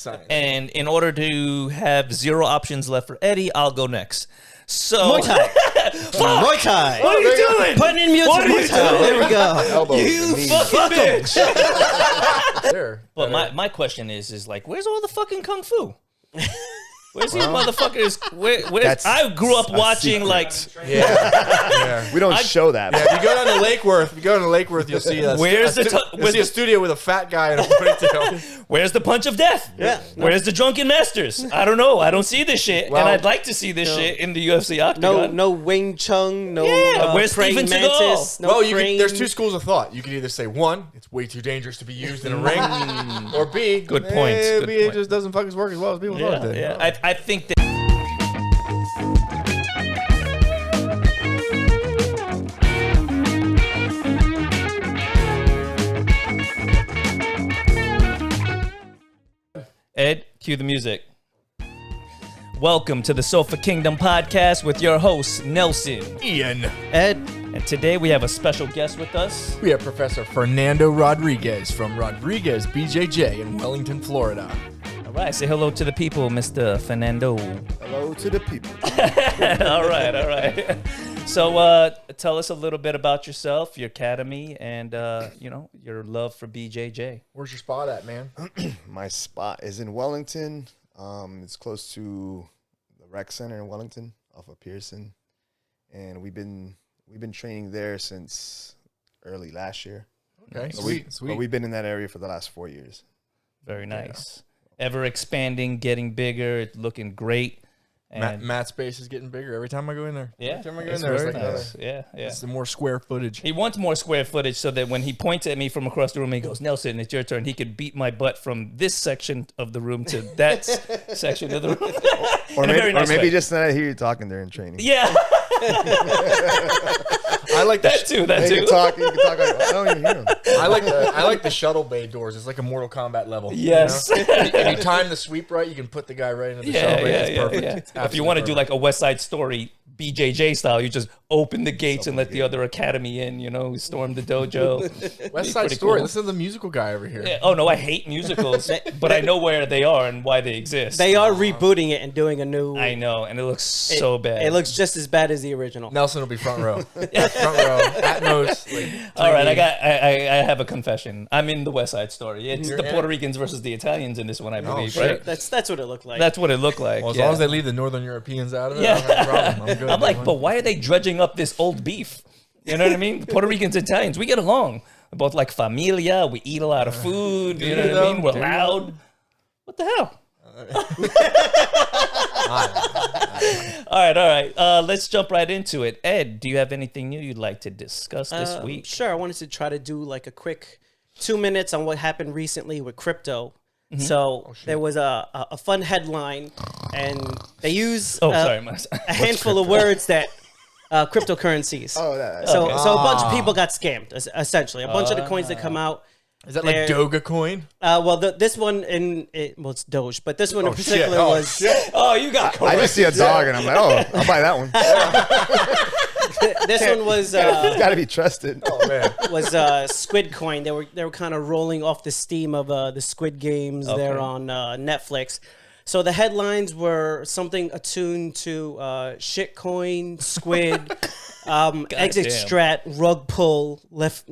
Science. And in order to have 0 options left for Eddie, I'll go next. So Muay Thai. Muay Thai. What are you doing? Putting in music. What are you Muay Thai. doing? There we go. Elbows You and knees. fucking bitch. Sure. But my question is like, where's all the fucking kung fu? Where's these motherfuckers? Where's I grew up watching like. Yeah. We don't show that. Yeah, if you go down to Lakeworth, you'll see a, Where's the you'll see a studio with a fat guy in a ponytail. Where's the punch of death? Yeah. Where's the drunken masters? I don't know. I don't see this shit, Well, and I'd like to see this shit in the UFC octagon. No Wing Chun. No. Where's praying Steven Seagal? mantis. No Well, praying. there's 2 schools of thought. You can either say, 1, it's way too dangerous to be used in a ring, or B, Good points, good maybe it point. just doesn't fucking work as well as people thought it did. Yeah. I think that. Ed, cue the music. Welcome to the Sofa Kingdom podcast with your host, Nelson. Ian. Ed. And today we have a special guest with us. We have Professor Fernando Rodriguez from Rodriguez BJJ in Wellington, Florida. All right, say hello to the people, Mr. Fernando. Hello to the people. all right. So tell us a little bit about yourself, your academy, and your love for BJJ. Where's your spot at, man? My spot is in Wellington. It's close to the rec center in Wellington, off of Pearson, and we've been training there since early last year. Okay, But sweet. we've been in that area for the last 4 years. Very nice. Ever expanding, getting bigger, it's looking great. And Matt space is getting bigger every time I go in there. yeah, Every time I go in it's there, it's very like nice. Yeah. it's the more square footage. He wants more square footage so that when he points at me from across the room, he goes, "Nelson, it's your turn." He could beat my butt from this section of the room to that section of the room. Or In a very nice maybe way. just not hear you talking during training. Yeah. I like that too. You can talk. I don't even hear him. I like the shuttle bay doors. It's like a Mortal Kombat level. Yes. You know? If you time the sweep right, you can put the guy right into the shuttle bay. It's perfect. It's If you want to do absolutely like a West Side Story BJJ style, you just open the gates and let the other academy in, storm the dojo. perfect. West Be Side pretty Story. cool. Listen to the musical guy over here. Yeah. Oh, no, I hate musicals, but I know where they are and why they exist. They are rebooting it and doing a new. I know, and it looks so bad. It looks just as bad as the original. Nelson will be front row. Front row. Atmos. Like, All right, 3D. I have a confession. I'm in the West Side Story. It's the Puerto Ricans versus the Italians in this one, I believe, shit. right? That's what it looked like. That's what it looked like. Well, as yeah. long as they leave the Northern Europeans out of it, Yeah. I don't have a problem. I'm good. I'm like, but why are they dredging up this old beef? You know what I mean? Puerto Ricans, Italians, we get along. We're both like familia. We eat a lot of food. You know what I mean? We're loud. What the hell? All right. Let's jump right into it. Ed, do you have anything new you'd like to discuss this week? Sure. I wanted to try to do like a quick 2 minutes on what happened recently with crypto. So there was a fun headline, and they use sorry, a handful of words that cryptocurrencies. Oh, that. So a bunch of people got scammed, essentially. A bunch of the coins that come out. Is that like They're- Dogecoin? Well, this one it's Doge, but this one in particular shit. was Oh, you got I just see a dog and I'm like, oh, I'll buy that one. this one was It's got to be trusted. Oh, man. Squid Coin. They were kind of rolling off the steam of the Squid Games there on Netflix. So the headlines were something attuned to shitcoin, squid, exit damn. strat, rug pull, left,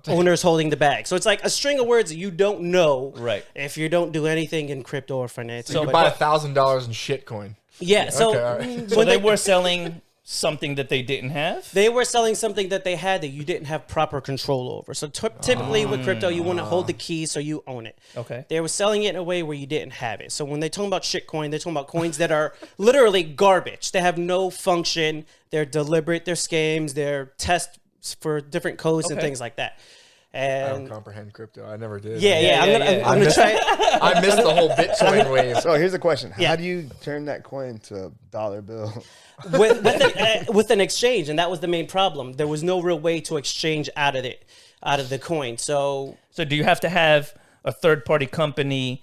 owners holding the bag. So it's like a string of words that you don't know Right. if you don't do anything in crypto or finance. So you could buy $1,000 in shitcoin. Yeah, so Okay, all right. So when they were selling something that they didn't have? they were selling something that they had that you didn't have proper control over. So typically with crypto, you want to hold the key so you own it. Okay. They were selling it in a way where you didn't have it. So when they talk about shitcoin, they're talking about coins that are literally garbage. They have no function. They're deliberate. They're scams. They're tests for different codes and Okay. things like that. I don't And comprehend crypto. I never did. yeah, I'm gonna try. I missed the whole Bitcoin wave. So here's the question: Yeah. How do you turn that coin to a dollar bill? with an exchange, and that was the main problem. There was no real way to exchange out of the coin. So So do you have to have a third-party company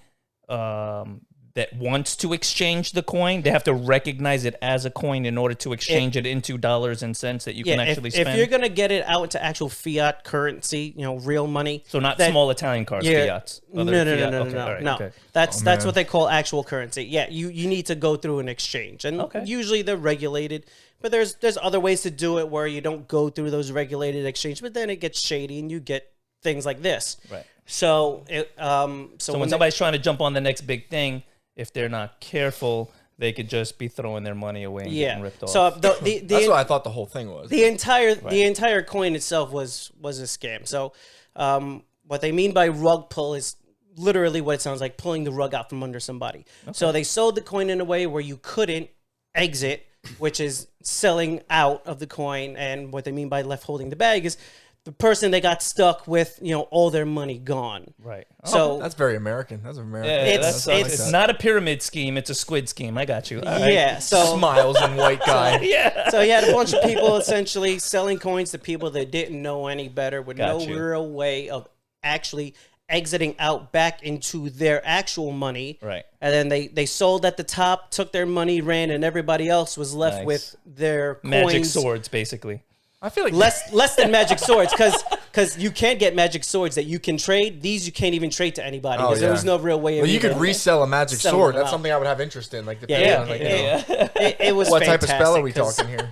that wants to exchange the coin, they have to recognize it as a coin in order to exchange it into dollars and cents that you can actually spend. If you're going to get it out into actual fiat currency, real money. So not small Italian cards, fiats. No. Okay. That's what they call actual currency. Yeah, you need to go through an exchange. And usually they're regulated. But there's other ways to do it where you don't go through those regulated exchanges, but then it gets shady and you get things like this. Right. So when somebody's trying to jump on the next big thing, if they're not careful, they could just be throwing their money away and getting ripped off. So that's what I thought the whole thing was. The entire coin itself was a scam. So what they mean by rug pull is literally what it sounds like, pulling the rug out from under somebody. Okay. So they sold the coin in a way where you couldn't exit, which is selling out of the coin. And what they mean by left holding the bag is the person they got stuck with, all their money gone. Right. So that's very American. That's American. Yeah, it's not a pyramid scheme. It's a squid scheme. I got you. All yeah. Right. So smiles and white guy. Yeah. So you had a bunch of people essentially selling coins to people that didn't know any better with real way of actually exiting out back into their actual money. Right. And then they sold at the top, took their money, ran, and everybody else was left with their coins. Magic swords, basically. I feel like less than magic swords, because you can get magic swords that you can trade. These you can't even trade to anybody because there was no real way. Well, you could resell a magic sword. That's something I would have interest in. Like, it was what fantastic. Type of spell are we talking here?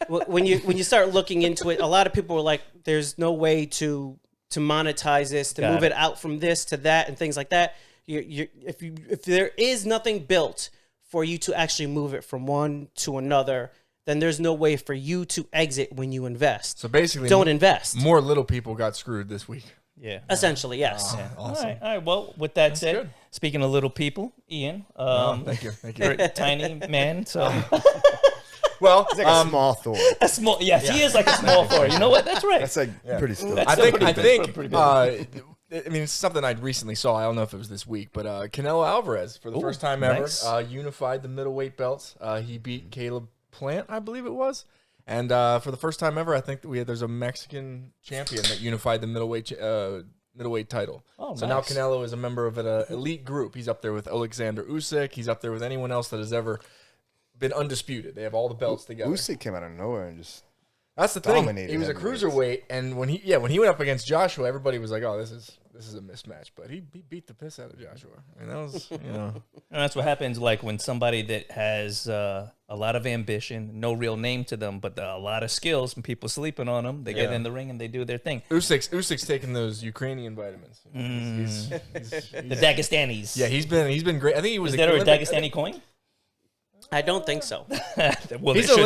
When you start looking into it, a lot of people were like, "There's no way to monetize this, to move it out from this to that, and things like that." If there is nothing built for you to actually move it from one to another, then there's no way for you to exit when you invest. So basically, don't invest. More little people got screwed this week. Yeah. Essentially, yes. Yeah. Awesome. All right. Well, with that said, good. Speaking of little people, Ian, thank you. you're a tiny man, so Well, he's like a small Thor. a small. Yes, he is like a small Thor. You know what? That's right. That's like pretty still. I think. pretty big. I mean, it's something I recently saw. I don't know if it was this week, but Canelo Alvarez, for the first time ever, unified the middleweight belts. He beat Caleb Plant, I believe it was. And for the first time ever, I think that there's a Mexican champion that unified the middleweight title. Oh, so now Canelo is a member of an elite group. He's up there with Alexander Usyk. He's up there with anyone else that has ever been undisputed. They have all the belts together. Usyk came out of nowhere and just that's the thing. He was a cruiserweight, and when he went up against Joshua, everybody was like, "Oh, this is a mismatch." But he beat the piss out of Joshua. I mean, that was And that's what happens. Like when somebody that has a lot of ambition, no real name to them, but a lot of skills, and people sleeping on them, they get in the ring and they do their thing. Usyk's taking those Ukrainian vitamins. He's the Dagestanis. Yeah, he's been great. I think he was. Is there a Dagestani coin? I don't think so. Well, he's an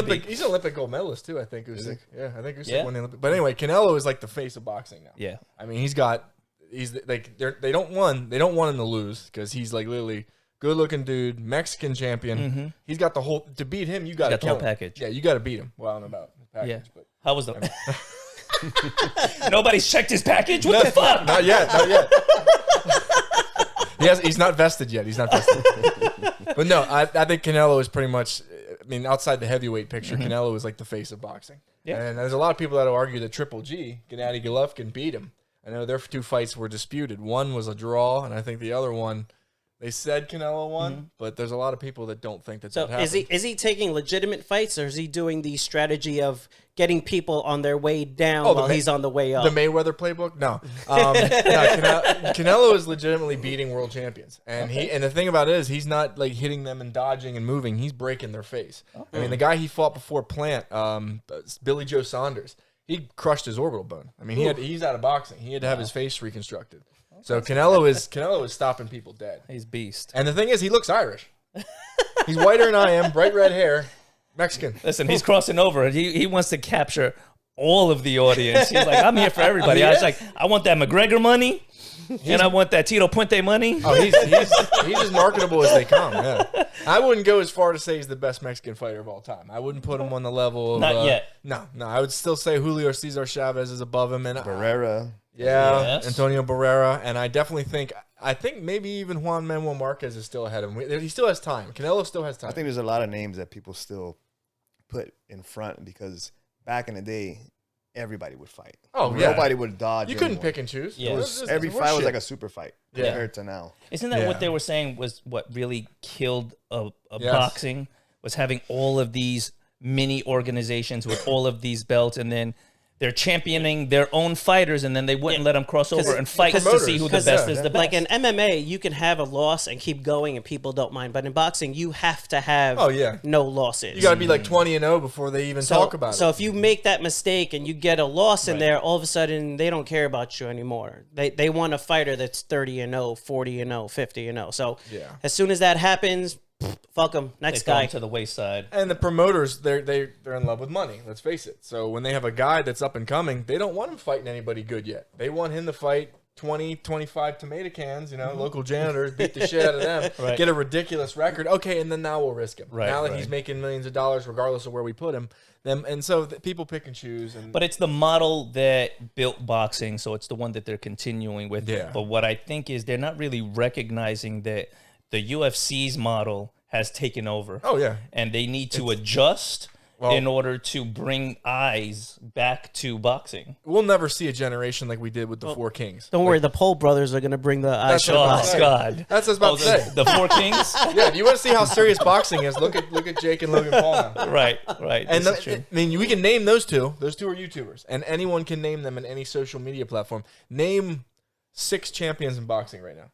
Olympic gold medalist too. I think Usyk. Yeah, I think Usyk won the Olympic. But anyway, Canelo is like the face of boxing now. Yeah, I mean, he's like they don't want him to lose because he's like literally good looking dude, Mexican champion. Mm-hmm. He's got the whole to beat him. You got the whole package. Yeah, you got to beat him. Well, I don't know about the package, but how was the? Nobody's checked his package. What the fuck? Not yet. He's not vested yet. He's not vested. But no, I think Canelo is pretty much. I mean, outside the heavyweight picture, Canelo is like the face of boxing. Yeah. And there's a lot of people that will argue that Triple G, Gennady Golovkin, beat him. I know their two fights were disputed. One was a draw, and I think the other one, they said Canelo won, but there's a lot of people that don't think that happened. Is he taking legitimate fights, or is he doing the strategy of getting people on their way down while he's on the way up? The Mayweather playbook? No. Canelo is legitimately beating world champions. And and the thing about it is he's not like hitting them and dodging and moving. He's breaking their face. I mean, the guy he fought before Plant, Billy Joe Saunders, he crushed his orbital bone. I mean, he's out of boxing. He had to have his face reconstructed. So Canelo is stopping people dead. He's beast. And the thing is, he looks Irish. He's whiter than I am, bright red hair, Mexican. Listen, he's crossing over. He wants to capture all of the audience. He's like, I'm here for everybody. I was like, I want that McGregor money, and I want that Tito Puente money. Oh, he's as marketable as they come. Yeah, I wouldn't go as far to say he's the best Mexican fighter of all time. I wouldn't put him on the level of not yet. No, I would still say Julio Cesar Chavez is above him, and Barrera. Yeah, yes. Antonio Barrera, and I definitely think maybe even Juan Manuel Marquez is still ahead of him. He still has time. Canelo still has time. I think there's a lot of names that people still put in front because back in the day, everybody would fight. Oh, yeah. Nobody would dodge. You couldn't anyone. pick and choose. Yeah. It was just- Every it was fight was shit. like a super fight compared to now. Isn't that Yeah. what they were saying was what really killed Yes. boxing? Was having all of these mini organizations with all of these belts, and then they're championing their own fighters, and then they wouldn't let them cross over and fight to see who the promoters. best Yeah. is the best. Like in MMA, you can have a loss and keep going, and people don't mind. But in boxing, you have to have no losses. You got to be like 20-0 before they even talk about it. So if you make that mistake and you get a loss in there, all of a sudden they don't care about you anymore. They want a fighter that's 30-0, 40-0, 50-0. So as soon as that happens, fuck them. Next They throw guy. him to the wayside. And the promoters, they're in love with money. Let's face it. So when they have a guy that's up and coming, they don't want him fighting anybody good yet. They want him to fight 20, 25 tomato cans. Local janitors, beat the shit out of them, get a ridiculous record. Okay, and then now we'll risk him. Now that he's making millions of dollars, regardless of where we put him. And so people pick and choose. But it's the model that built boxing, so it's the one that they're continuing with. Yeah. But what I think is they're not really recognizing that the UFC's model has taken over. Oh, yeah. And they need to adjust in order to bring eyes back to boxing. We'll never see a generation like we did with the Four Kings. Don't worry, the Pole brothers are going to bring the eyes. That's what I'm Oh, saying. God. That's what I was about to say. The Four Kings? Yeah, if you want to see how serious boxing is, look at Jake and Logan Paul now. Right. And This is true. I mean, we can name those two. Those two are YouTubers, and anyone can name them in any social media platform. Name 6 champions in boxing right now.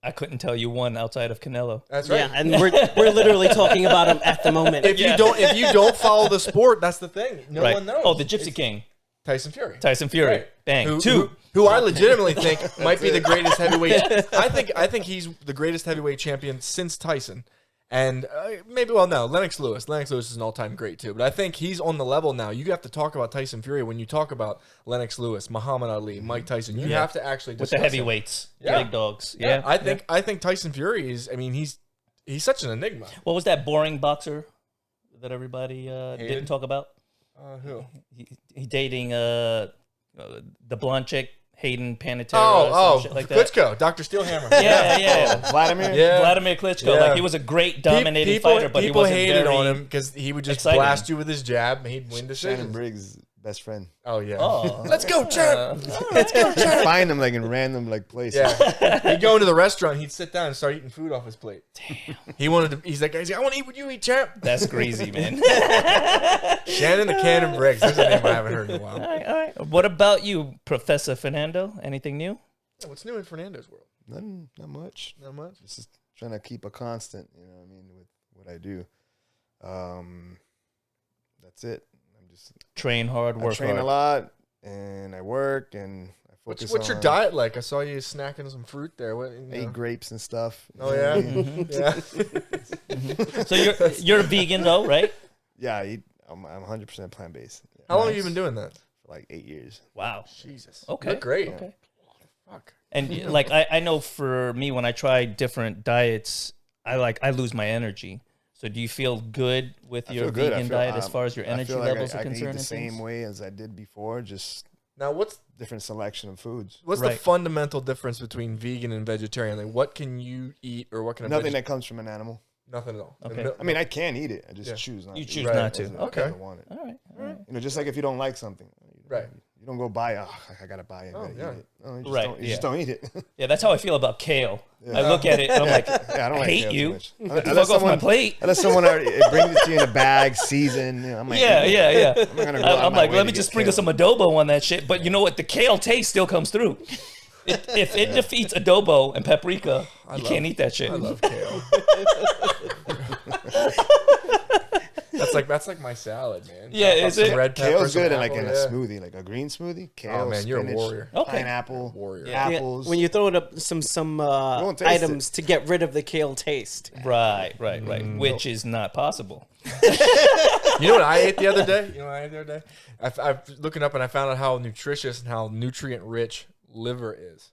I couldn't tell you one outside of Canelo. That's right. Yeah, and we're literally talking about him at the moment. If you don't follow the sport, that's the thing. No one knows. Oh, the Gypsy King. Tyson Fury. Tyson Fury. Right. Bang. Who I legitimately think might be the greatest heavyweight. I think he's the greatest heavyweight champion since Tyson. And Lennox Lewis. Lennox Lewis is an all-time great too. But I think he's on the level now. You have to talk about Tyson Fury when you talk about Lennox Lewis, Muhammad Ali, Mike Tyson. You have to actually With discuss the heavyweights. Yeah. Big dogs. Yeah, I think Tyson Fury is. I mean, he's such an enigma. What was that boring boxer that everybody didn't talk about? Who? He dating the blonde chick, Hayden Panettiere. Oh, shit like that. Klitschko, Dr. Steelhammer. Yeah. Vladimir? Yeah. Vladimir Klitschko. Yeah. Like, he was a great dominating fighter, but he people wasn't hated very on him because he would just exciting. blast you with his jab and he'd win Shannon decisions. Briggs' best friend. Oh yeah. Oh. Let's go, champ. Let's go, champ. Find him like in random places. Yeah. He'd go into the restaurant. He'd sit down and start eating food off his plate. Damn. He's like, I want to eat what you eat, champ. That's crazy, man. Shannon the Cannon Briggs. That's a name I haven't heard in a while. All right. What about you, Professor Fernando? Anything new? Yeah, what's new in Fernando's world? Not much. Not much. Just trying to keep a constant, with what I do. That's it. I'm just Train hard, work I train hard. a lot, and I work, and I focus What's your on- diet like? I saw you snacking some fruit there. What? I eat grapes and stuff. Oh yeah. Yeah. So you're a vegan though, right? Yeah, I'm 100% plant based. How long have you been doing that? For like 8 years. Wow. Jesus. Okay. You look great. Okay. Fuck. And like I know for me when I try different diets, I lose my energy. So do you feel good with your feel good. vegan diet as far as your I energy feel like levels I are can eat concerned? the and same things? way as I did before, just Now what's different selection of foods. the Right. fundamental difference between vegan and vegetarian? Like what can you eat or what can a Nothing that comes from an animal. nothing at all. Okay. No- I mean, I can eat it. I just Yeah. choose not You to. choose eat it. not to. Because Okay. I don't want it. All right. Just like if you don't like something. Right. You don't go buy, I got to buy it. I Oh, gotta yeah. eat it. No, you just Right, don't, you yeah. just don't eat it. Yeah, that's how I feel about kale. I look at it and I'm like, Yeah, I don't I like hate kale too you. much. Get the fuck off my plate. Unless someone already it brings it to you in a bag, seasoned. I'm like, Yeah. I'm not gonna go out I'm of my like, way let to me get just sprinkle kale. some adobo on that shit. But you know what? The kale taste still comes through. If it defeats adobo and paprika, you can't eat that shit. I love kale. That's like my salad, man. Yeah, Chop up is some it? red peppers, Kale's some good in like apple, in a yeah. smoothie, like a green smoothie. Kale, Oh, man, you're a spinach, warrior. Okay. pineapple, Warrior. Yeah, apples. when you throw it up some won't taste items to get rid of the kale taste. Right. Which is not possible. You know what I ate the other day? I'm looking up and I found out how nutritious and how nutrient rich liver is.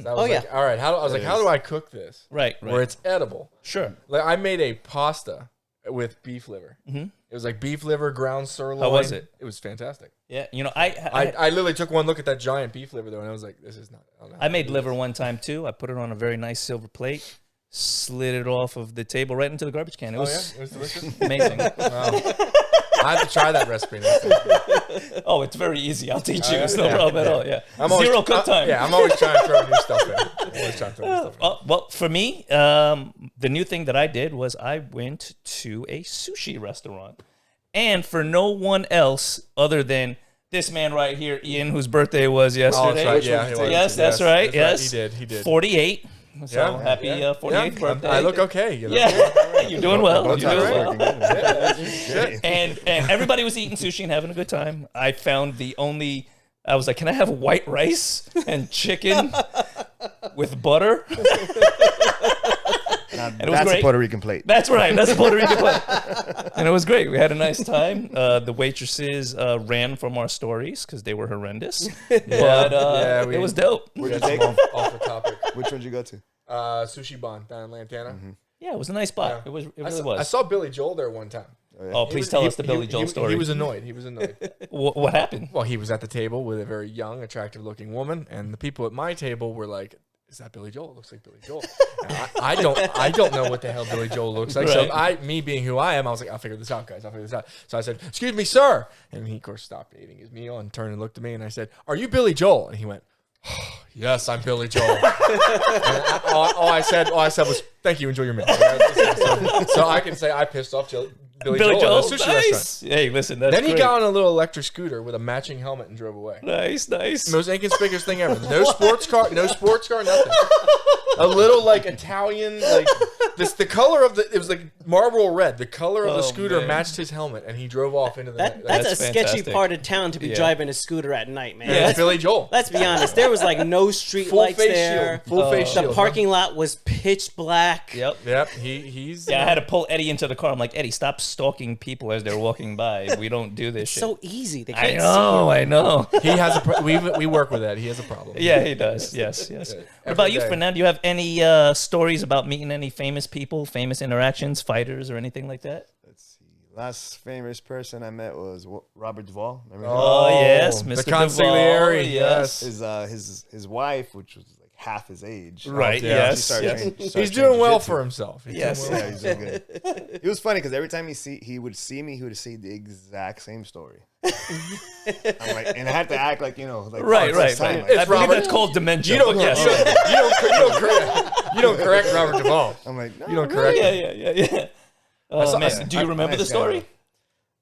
So I was Oh, like, all right, how do I cook this? Right. Where it's edible. Sure. Like I made a pasta with beef liver. Mm-hmm. It was like beef liver, ground sirloin. How was it? It was fantastic. Yeah. You know, I literally took one look at that giant beef liver though, and I was like, this is not. I don't know how I to made do liver this. one time too. I put it on a very nice silver plate, slid it off of the table right into the garbage can. It Oh was yeah, it was delicious. amazing. Wow. I have to try that recipe next time. Oh, it's very easy. I'll teach you. It's no problem at all. Yeah. I'm always, Zero cook time. I'm always trying to throw new stuff in. Well, for me, the new thing that I did was I went to a sushi restaurant. And for no one else other than this man right here, Ian, whose birthday was yesterday. Oh, that's right. Yeah, he was. Yes, that's right. Yes. He did. 48. So Yeah. happy 48th birthday. I look okay. You know? Yeah, you're doing well. Both You're doing sides well. working. And everybody was eating sushi and having a good time. I found I was like, can I have white rice and chicken with butter? And it was that's great. a Puerto Rican plate. That's right. That's a Puerto Rican plate. And it was great. We had a nice time. The waitresses ran from our stories because they were horrendous. But it was dope. Where'd you take? Off the topic. Which one did you go to? Sushi Bon down in Lantana. Yeah, it was a nice spot. Yeah. It really was. I saw Billy Joel there one time. Oh, please tell us the Billy Joel story. He was annoyed. What happened? Well, he was at the table with a very young, attractive-looking woman, and the people at my table were like, "Is that Billy Joel? It looks like Billy Joel." I don't know what the hell Billy Joel looks like. Right. So me being who I am, I was like, "I'll figure this out, guys. I'll figure this out." So I said, "Excuse me, sir," and he of course stopped eating his meal and turned and looked at me, and I said, "Are you Billy Joel?" And he went, oh, "Yes, I'm Billy Joel." all I said was, "Thank you. Enjoy your meal." So I can say I pissed off Billy Joel at a sushi restaurant. Hey, listen, that's Then he great. got on a little electric scooter with a matching helmet and drove away. Nice. Most inconspicuous thing ever. No sports car, nothing. A little like Italian, like the color of it was like Marlboro red. The color of the scooter man. matched his helmet, and he drove off into the night. That's a That's sketchy fantastic. part of town to be driving a scooter at night, man. That's Billy Joel. Let's be honest. There was like no street Full lights face there. shield. Full face The shield. parking lot was pitch black. Yep. Yep. He's. Yeah, I had to pull Eddie into the car. I'm like, Eddie, stop stalking people as they're walking by. We don't do this shit. So easy. They I can't know. He has a. We work with that. He has a problem. Yeah, he does. Yes. What about you, day. Fernando? Do you have any stories about meeting any famous people, famous interactions, fighters, or anything like that? Let's see. Last famous person I met was Robert Duvall. Remember him? Oh, yes, Mr. The consigliere. Duvall, Yes. His wife, which was like half his age. Right. Yeah. Yes. Yes. He's doing well for himself. Yes. Yeah, he's doing good. It was funny because every time he would see me, he would say the exact same story. I'm like, and I had to act like like Right. it's time, like, I believe Robert. that's called dementia. You don't. but yes. You don't correct Robert Duvall. I'm like, no, You don't correct. Yeah. Oh, man. Do you remember the story?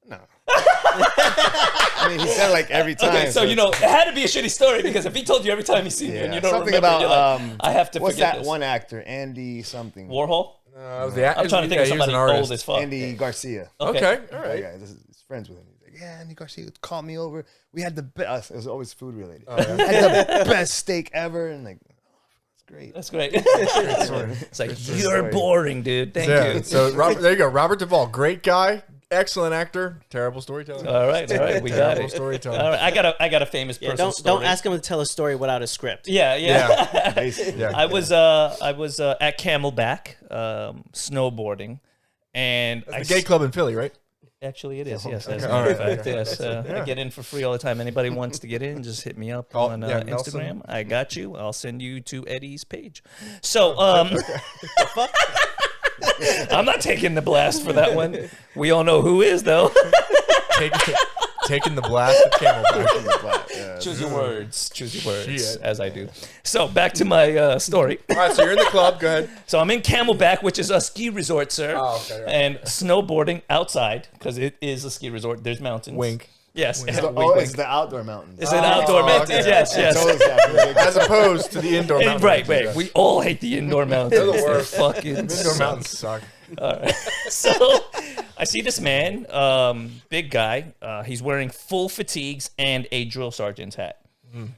No. I mean, he said like every time. Okay, so it had to be a shitty story because if he told you every time he sees you and you don't something remember, about you're like, I have to what's forget that this. one actor, Andy something, Warhol? I'm I'm trying to think of somebody old as fuck. Andy Garcia. Okay. All right. Yeah, he's friends with him. He's like, yeah, Andy Garcia called me over. We had the best. It was always food related. Oh, yeah. We had the best steak ever, and like, it's great. That's great. Sorry. It's like, Great you're story. boring, dude. Thank Yeah. you. So there you go. Robert Duvall, great guy, excellent actor, terrible storyteller. All right, we got Terrible it. storyteller. All right, I got a famous person. Don't story. ask him to tell a story without a script. Yeah. Basically. Yeah. I was at Camelback snowboarding, and The gay club in Philly, right? actually it is. Yes, as a All matter of right. fact, yes. I get in for free all the time. Anybody wants to get in, just hit me up on Nelson. Instagram. I got you. I'll send you to Eddie's page. So I'm not taking the blast for that one. We all know who is though. Taking the blast of Camelback. Yeah. Choose your words. Choose your words, Shit. as I do. So back to my story. All right, so you're in the club. Go ahead. So I'm in Camelback, which is a ski resort, sir. Oh, okay, right. And snowboarding outside because it is a ski resort. There's mountains. Wink. Yes. Wink. Wink, Oh, wink. it's the outdoor mountains. It's an outdoor mountains. okay. Yes. Totally separate. As opposed to the indoor mountains. Right. We all hate the indoor mountains. They're the worst. Fucking Indoor suck. mountains suck. All right. So I see this man, big guy. He's wearing full fatigues and a drill sergeant's hat.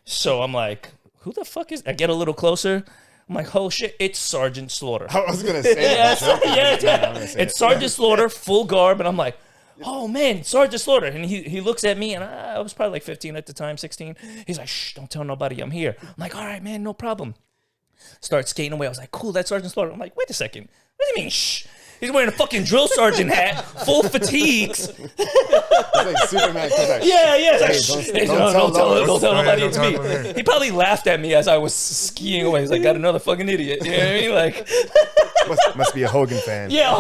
So I'm like, who the fuck is? I get a little closer. I'm like, oh shit, it's Sergeant Slaughter. I was gonna say that. It's Sergeant Slaughter, full garb, and I'm like, oh man, Sergeant Slaughter. And he looks at me, and I was probably like 15 at the time, 16. He's like, shh, don't tell nobody I'm here. I'm like, all right, man, no problem. Start skating away. I was like, cool, that's Sergeant Slaughter. I'm like, wait a second. What do you mean, shh? He's wearing a fucking drill sergeant hat, full fatigues. It's like Superman. Yeah. It's like, Hey, shh. don't tell Nobody don't it's tell me. nobody. He probably laughed at me as I was skiing away. He's like, got another fucking idiot. You know what I mean? Like, Must be a Hogan fan. yeah.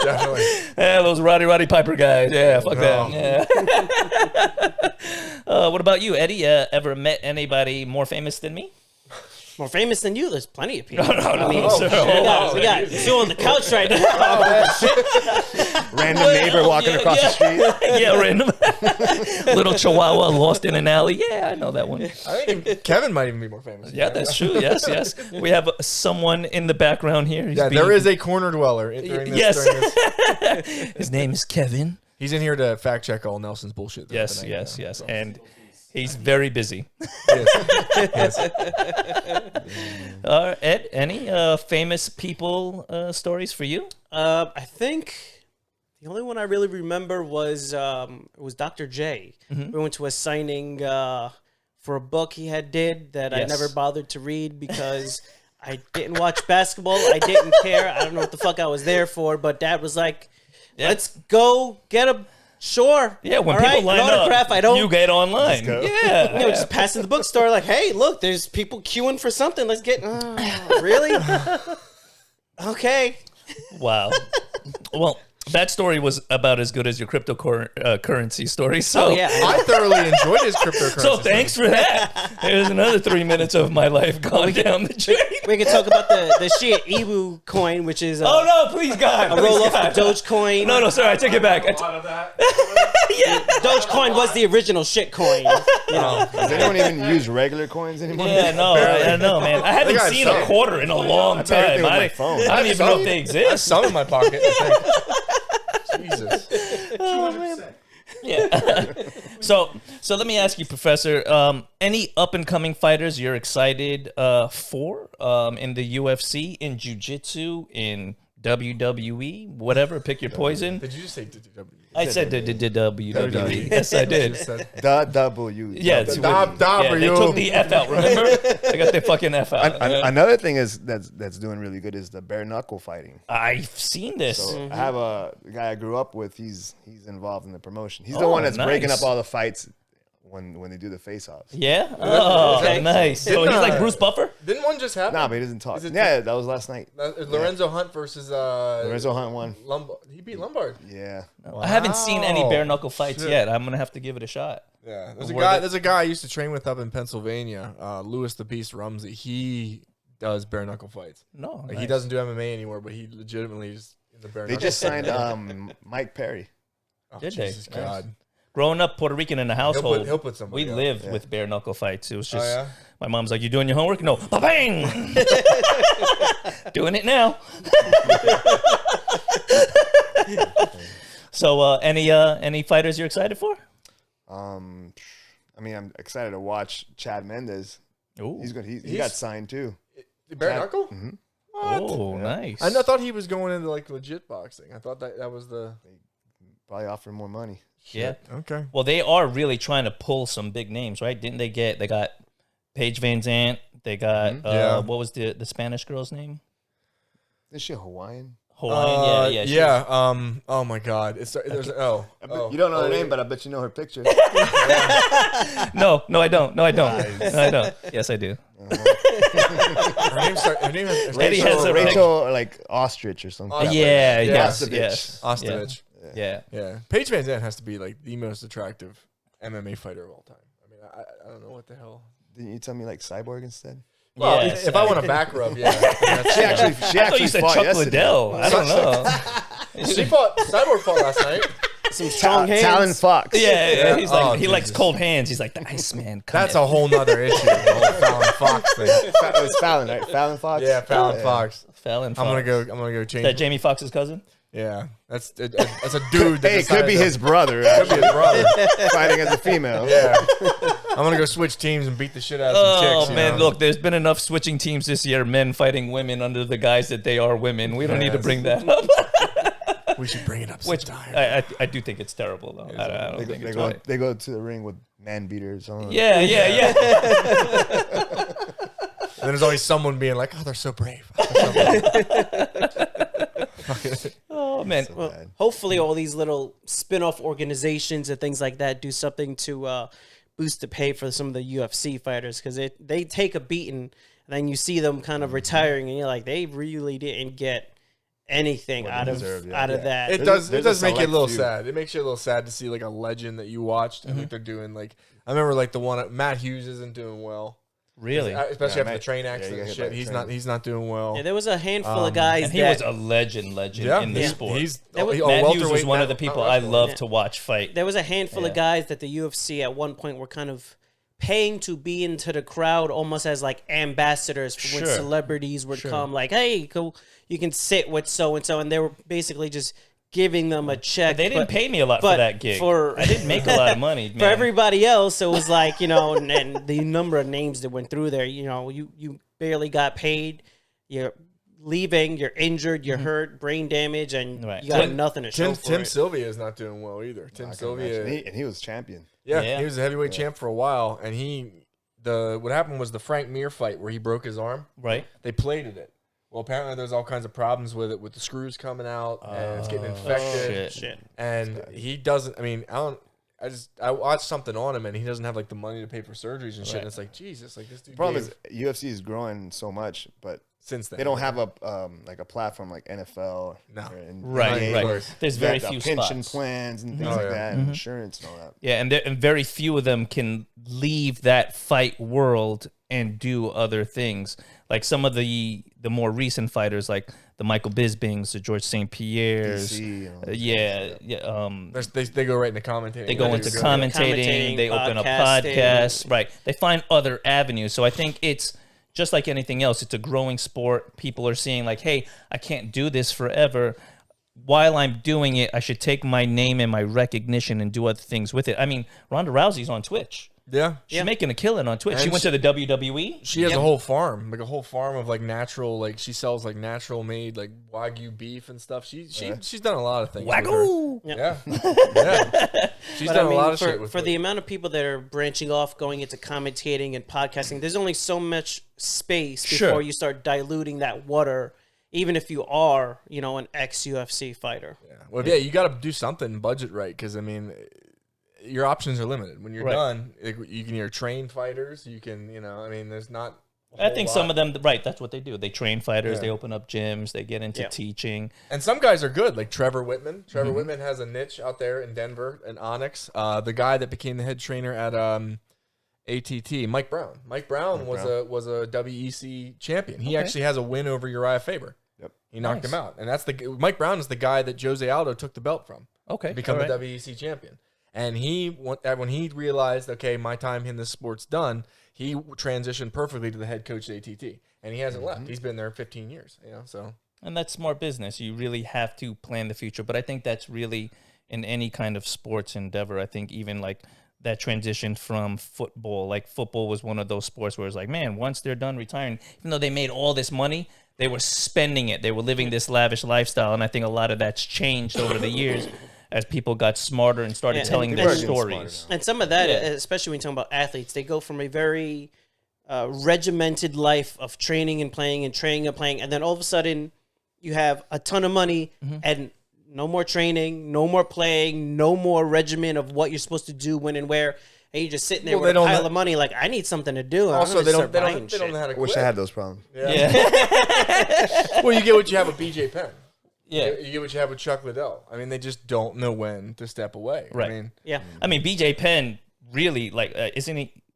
Definitely. Yeah, those Roddy Piper guys. Yeah, fuck them. Yeah. What about you, Eddie? Ever met anybody more famous than me? More famous than you? There's plenty of people. No, I mean, sir. we got two on the couch right now. Random neighbor walking across the street. Yeah, random. Little chihuahua lost in an alley. Yeah, I know that one. I think Kevin might even be more famous. Yeah, that's true. Yes. We have someone in the background here. Yeah, there is a corner dweller during this. Yes. During this. His name is Kevin. He's in here to fact check all Nelson's bullshit. Yes. And he's very busy. Yes. Ed, any famous people stories for you? I think the only one I really remember was Dr. J. Mm-hmm. We went to a signing for a book he did that I Yes. never bothered to read because I didn't watch basketball. I didn't care. I don't know what the fuck I was there for, but Dad was like, let's go get a... Sure. Yeah, when All people right, line an autograph, up, I don't... you get online. Yeah. just passing the bookstore like, hey, look, there's people queuing for something. Let's get... really? Okay. Wow. Well, that story was about as good as your cryptocurrency story. So, I thoroughly enjoyed his cryptocurrency. so thanks for that. There's another 3 minutes of my life gone down the drain. We can talk about the Shia Ibu coin, which is Oh no, please God. a Please, roll off God. of Dogecoin. No, sorry, I take it back. Dogecoin was the original shit coin. You know. Does anyone even use regular coins anymore? Yeah, no, I know, man. I haven't got seen some. a quarter in a long pay everything time. with my phone. I don't even know if they I have exist. some in my pocket. I think. Jesus. Yeah. So let me ask you, Professor. Any up and coming fighters you're excited for in the UFC, in Jiu-Jitsu, in WWE, whatever? Pick your poison. Did you just say WWE? I said WWE. Yes, I did. The W. Yeah, The it's W. they took the F out. Remember? They got the fucking F out. Another thing that's doing really good is the bare knuckle fighting. I've seen this. So I have a guy I grew up with. He's involved in the promotion. He's the Oh, one that's breaking nice. up all the fights when they do the face-offs. Yeah. Oh, Okay. nice. So he's like Bruce Buffer. Didn't one just happen? Nah, but he doesn't talk. Is it- Yeah, that was last night. Lorenzo Hunt versus Lorenzo Hunt won. Lombard. He beat Lombard. Yeah. I haven't seen any Wow. bare knuckle fights Shit. yet. I'm gonna have to give it a shot. Yeah, there's a guy I used to train with up in Pennsylvania, Louis the Beast Rumsey. He does bare knuckle fights. No, Like, he doesn't do MMA anymore, but he legitimately is in the bare They knuckle. just signed Mike Perry. Oh, Did they? Jesus Nice. God. Growing up Puerto Rican in a household, He'll put somebody we up. lived with bare knuckle fights. It was just yeah? my mom's like, "You doing your homework?" No, bang, doing it now. So, any fighters you're excited for? I mean, I'm excited to watch Chad Mendes. Ooh. He's good. He got signed too. Bare Chad- knuckle? Mhm. Oh, nice. I thought he was going into like legit boxing. I thought that was the. Probably offer more money. Yeah. Okay. Well, they are really trying to pull some big names, right? Didn't they get? They got Paige VanZant. They got Yeah. what was the Spanish girl's name? Is she Hawaiian? Hawaiian. Yeah. Yeah. Oh my God. There's oh. You don't know her name, but I bet you know her picture. No, I don't. No, I don't. No, I don't. Yes, I do. Her name is Eddie has a Rachel like Ostrich or something. Yeah. Yeah. Yes. Ostovich. Yes. Ostovich. Yeah. Yeah. Paige VanZant has to be like the most attractive MMA fighter of all time. I mean, I don't know what the hell. Didn't you tell me like Cyborg instead? Well, Yes. if I want a back rub, yeah. She actually I thought you said fought Chuck yesterday. Liddell. I don't know. She fought. Cyborg fought last night. Some strong hands. Talon Fox. Yeah. He's like Oh, he likes Jesus. cold hands. He's like the Iceman. That's a whole nother issue. The whole Fallon Fox thing. It was Fallon, right? Fallon Fox. Yeah, Fallon Fox. Fallon. I'm gonna go change. That Jamie Foxx's cousin. Yeah, that's a dude. That Hey, it could be decided his brother. Could be his brother. Fighting as a female. Yeah. I'm gonna go switch teams and beat the shit out of some Oh chicks. you man, know? look, there's been enough switching teams this year. Men fighting women under the guise that they are women. We don't need to Yes. bring that up. We should bring it up Which sometime. I do think it's terrible though. I don't think it's right. They go to the ring with man beaters on. Yeah. And then there's always someone being like, "Oh, they're so brave." Oh man. Well, hopefully all these little spin-off organizations and things like that do something to boost the pay for some of the UFC fighters, because they take a beating and then you see them kind of retiring and you're like, they really didn't get anything out of that. It does make you a little sad. It makes you a little sad to see like a legend that you watched and like they're doing like I remember like the one Matt Hughes isn't doing well. Really? Especially after the train accident and shit. He's not doing well. Yeah, there was a handful of guys and he was a legend in the sport. Matt Hughes was one of the people I love to watch fight. There was a handful of guys that the UFC at one point were kind of paying to be into the crowd almost as like ambassadors for when celebrities would come like, hey, cool, you can sit with so-and-so. And they were basically just giving them a check. They didn't pay me a lot for that gig. I didn't make a lot of money, man. For everybody else, it was like, and the number of names that went through there, you barely got paid. You're leaving, you're injured, you're hurt, brain damage, and you got nothing to show for Tim it. Sylvia is not doing well either. Tim Sylvia. And he was champion. Yeah, he was a heavyweight champ for a while, and what happened was the Frank Mir fight where he broke his arm. Right. They plated it. Well, apparently there's all kinds of problems with it, with the screws coming out, and it's getting infected. Shit. And he doesn't. I mean, I watched something on him, and he doesn't have like the money to pay for surgeries and shit. And it's like Jesus, like this dude. The problem is UFC is growing so much, but since then they don't have a platform like NFL. No. Right. There's very few pension spots. plans and things like that, and insurance and all that. Yeah, and very few of them can leave that fight world and do other things. Like some of the more recent fighters, like the Michael Bispings, the George St. Pierre's, they go right into commentating. They go into commentating. They open up podcasts. Right. They find other avenues. So I think it's just like anything else. It's a growing sport. People are seeing like, hey, I can't do this forever. While I'm doing it, I should take my name and my recognition and do other things with it. I mean, Ronda Rousey's on Twitch. Yeah. She's making a killing on Twitch. And she went to the WWE. She has a whole farm, like a whole farm of like natural, like she sells like natural made like Wagyu beef and stuff. She's done a lot of things. Wagyu. Yeah. She's done a lot of shit with for the amount of people that are branching off, going into commentating and podcasting. There's only so much space before you start diluting that water. Even if you are, an ex-UFC fighter. Yeah. Well, you got to do something budget right, because I mean, your options are limited. When you're done, you can either train fighters. You can, there's not. I think some of them, that's what they do. They train fighters. They open up gyms. They get into teaching. And some guys are good, like Trevor Whitman. Trevor Whitman has a niche out there in Denver, in Onyx. The guy that became the head trainer at ATT, Mike Brown. Mike Brown was a WEC champion. He actually has a win over Uriah Faber. Yep. He knocked him out. And Mike Brown is the guy that Jose Aldo took the belt from. Okay. To become the WEC champion. And when he realized, okay, my time in this sport's done, he transitioned perfectly to the head coach at ATT. And he hasn't left. He's been there 15 years, so. And that's smart business. You really have to plan the future. But I think that's really in any kind of sports endeavor. I think even like that transition from football, like football was one of those sports where it's like, man, once they're done retiring, even though they made all this money, they were spending it. They were living this lavish lifestyle. And I think a lot of that's changed over the years as people got smarter and started telling their stories. And some of that, especially when you talk about athletes, they go from a very regimented life of training and playing and training and playing. And then all of a sudden you have a ton of money and no more training, no more playing, no more regimen of what you're supposed to do, when and where. And you're just sitting there with a pile of money like, I need something to do. Also, they don't know how to quit. Wish I had those problems. Yeah. Well, you get what you have with BJ Penn. Yeah, you get what you have with Chuck Liddell. I mean, they just don't know when to step away. Right. I mean, BJ Penn really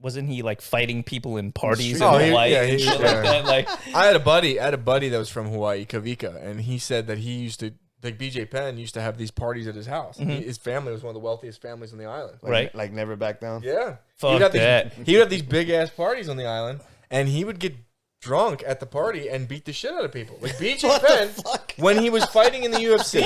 wasn't he like fighting people in parties in Hawaii and shit like that? Like, I had a buddy that was from Hawaii, Kavika, and he said that he used to. Like BJ Penn used to have these parties at his house. His family was one of the wealthiest families on the island. Like never back down. Yeah. Fuck that. He would have these big ass parties on the island, and he would get drunk at the party and beat the shit out of people. Like BJ Penn, when he was fighting in the UFC,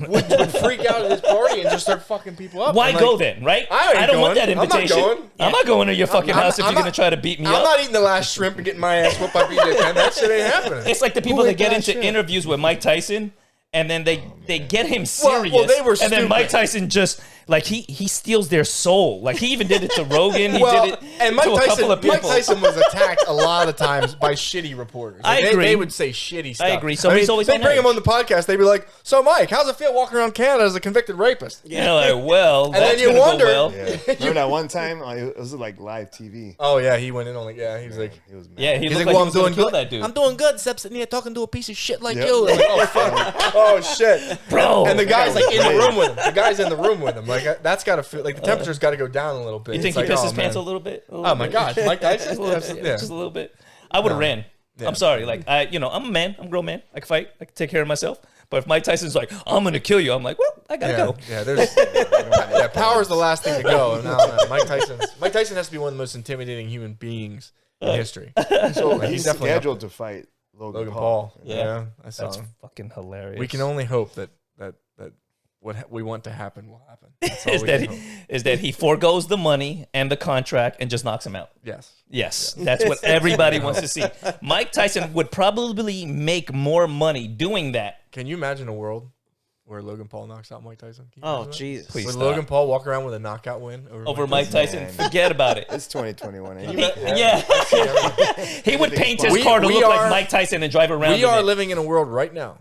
would freak out at his party and just start fucking people up. Why go then, right? I don't want that invitation. I'm not going to your fucking house if you're going to try to beat me up. I'm not eating the last shrimp and getting my ass whooped by BJ Penn. That shit ain't happening. It's like the people that get into interviews with Mike Tyson. And then they get him serious. Well, they were and then Mike Tyson just Like he steals their soul. Like he even did it to Rogan. He did it and Mike to a couple of people. Mike Tyson was attacked a lot of times by shitty reporters. I agree. They would say shitty stuff. I agree. So he's always they on bring edge. him on the podcast. They'd be like, "So Mike, how's it feel walking around Canada as a convicted rapist?" Yeah, like, well, And that's then you gonna wonder- go well. Yeah. Remember that one time? It was like live TV. Oh yeah, he went in on like he was like. He was mad. Yeah, he He's looked like, like well, he was gonna kill good. that dude. I'm doing good, except sitting here talking to a piece of shit like Yep. you. Like, oh fuck, oh shit, Bro. And the guy's like in the Right. room with him. The guy's in the room with him. Like that's got to feel like the temperature's got to go down a little bit. You think It's he like, pissed oh, his pants a man. little bit? Oh my gosh, Mike Tyson. Just a little bit. Yeah. Just a little bit. I would have ran. Yeah. I'm sorry. Like I'm a man. I'm a grown man. I can fight. I can take care of myself. But if Mike Tyson's like, I'm gonna kill you, I'm like, well, I gotta go. Yeah, there's power's the last thing to go. And Mike Tyson has to be one of the most intimidating human beings in history. So He's he's definitely scheduled to fight Logan Paul. Yeah, I saw That's him. fucking hilarious. We can only hope that what we want to happen will happen. That's all is we that can hope. is that he forgoes the money and the contract and just knocks him out. Yes. Yes, that's what everybody wants to see. Mike Tyson would probably make more money doing that. Can you imagine a world where Logan Paul knocks out Mike Tyson? Can you Oh, imagine that? Jesus. Please Would stop. Logan Paul walk around with a knockout win Over Mike Tyson, Man. forget about it. It's 2021. ain't He- it? yeah, he would paint his We- car to we look are- like Mike Tyson and drive around. We in are it. living in a world right now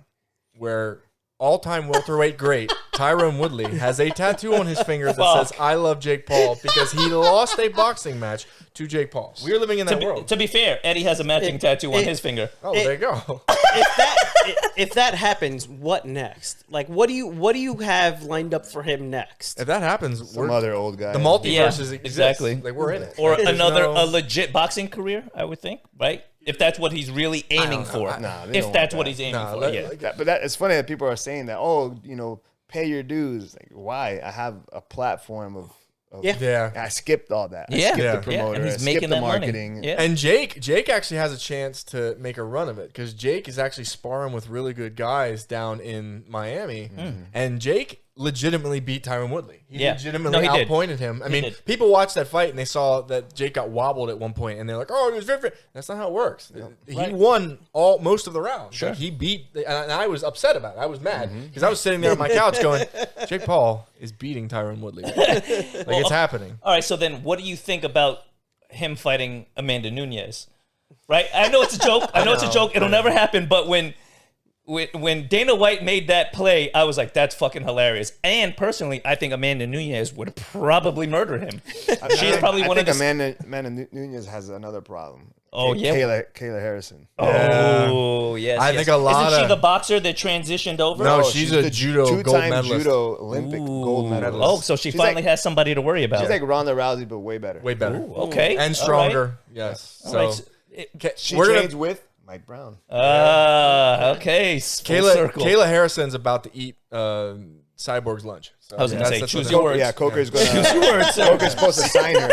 where all-time welterweight great Tyron Woodley has a tattoo on his finger that Fuck. says "I love Jake Paul" because he lost a boxing match to Jake Paul. We're living in that world. To be fair, Eddie has a matching tattoo on his finger. Oh, there you go. If that happens, what next? Like, what do you have lined up for him next? If that happens, Some other old guy. the multiverse Yeah, exists. exactly. Like we're in it. Or Like, there's another no- a legit boxing career, I would think, right? If that's what he's really aiming for. Nah, they If don't that's want what that. he's aiming Nah, for, let- yeah. like- But it's funny that people are saying that. Oh, pay your dues. Like, why? I have a platform of Yeah. Yeah. I skipped all that. I Yeah. skipped Yeah. the promoter. And he's I skipped making the that money. marketing. Yeah. And Jake actually has a chance to make a run of it because Jake is actually sparring with really good guys down in Miami, and Jake legitimately beat Tyron Woodley. He Yeah. legitimately No, he did. outpointed him. I mean, did. people watched that fight and they saw that Jake got wobbled at one point, and they're like, "Oh, it was very." That's not how it works. He Right. won most of the rounds. Sure. Like, he beat, and I was upset about it. I was mad because I was sitting there on my couch going, "Jake Paul is beating Tyron Woodley. Like it's happening." All right, so then what do you think about him fighting Amanda Nunez? Right? I know it's a joke. I know it's a joke. It'll never happen. But when Dana White made that play, I was like, that's fucking hilarious. And personally, I think Amanda Nunez would probably murder him. She's probably I one of think the... Amanda Nunez has another problem. Oh, yeah. Kayla Harrison. Oh, yes. I yes. think a lot Isn't she of- the boxer that transitioned over? No, Oh, she's a the judo gold two-time medalist. judo Olympic gold medalist. Oh, so she She's finally like- has somebody to worry about. She's like Ronda Rousey, but way better. Way better. Ooh, okay. And stronger. Yes. All So, right. So it- She we're trains gonna, with Mike Brown. okay. Full circle. Kayla Harrison's about to eat Cyborg's lunch. So I was going to say, that's choose what your it- words. Yeah, Coker's gonna. Choose your words. Coker's supposed to sign her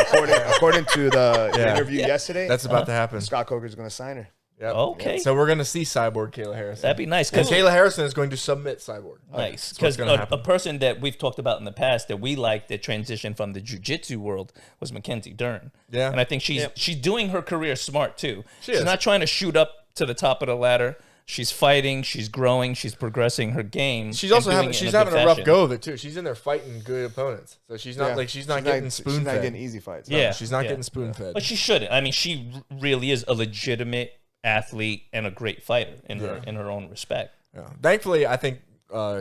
according to the Yeah. interview yesterday. That's about to happen. Scott Coker's gonna sign her. Yep. Okay. So we're gonna see Cyborg Kayla Harrison. That'd be nice. And Because Kayla Harrison is going to submit Cyborg. nice. That's what's Because gonna a happen. person that we've talked about in the past that we liked that transitioned from the jiu-jitsu world was Mackenzie Dern. Yeah. And I think she's doing her career smart too. She's is. not trying to shoot up to the top of the ladder. She's fighting, she's growing, she's progressing her game. She's and also doing having it in she's good having a rough fashion. go of it too. She's in there fighting good opponents, so she's not Yeah. she's not getting spoon She's not fed. getting easy fights. Yeah. She's not getting spoon fed. But she shouldn't. I mean, she really is a legitimate athlete and a great fighter in her own respect. Yeah. Thankfully, I think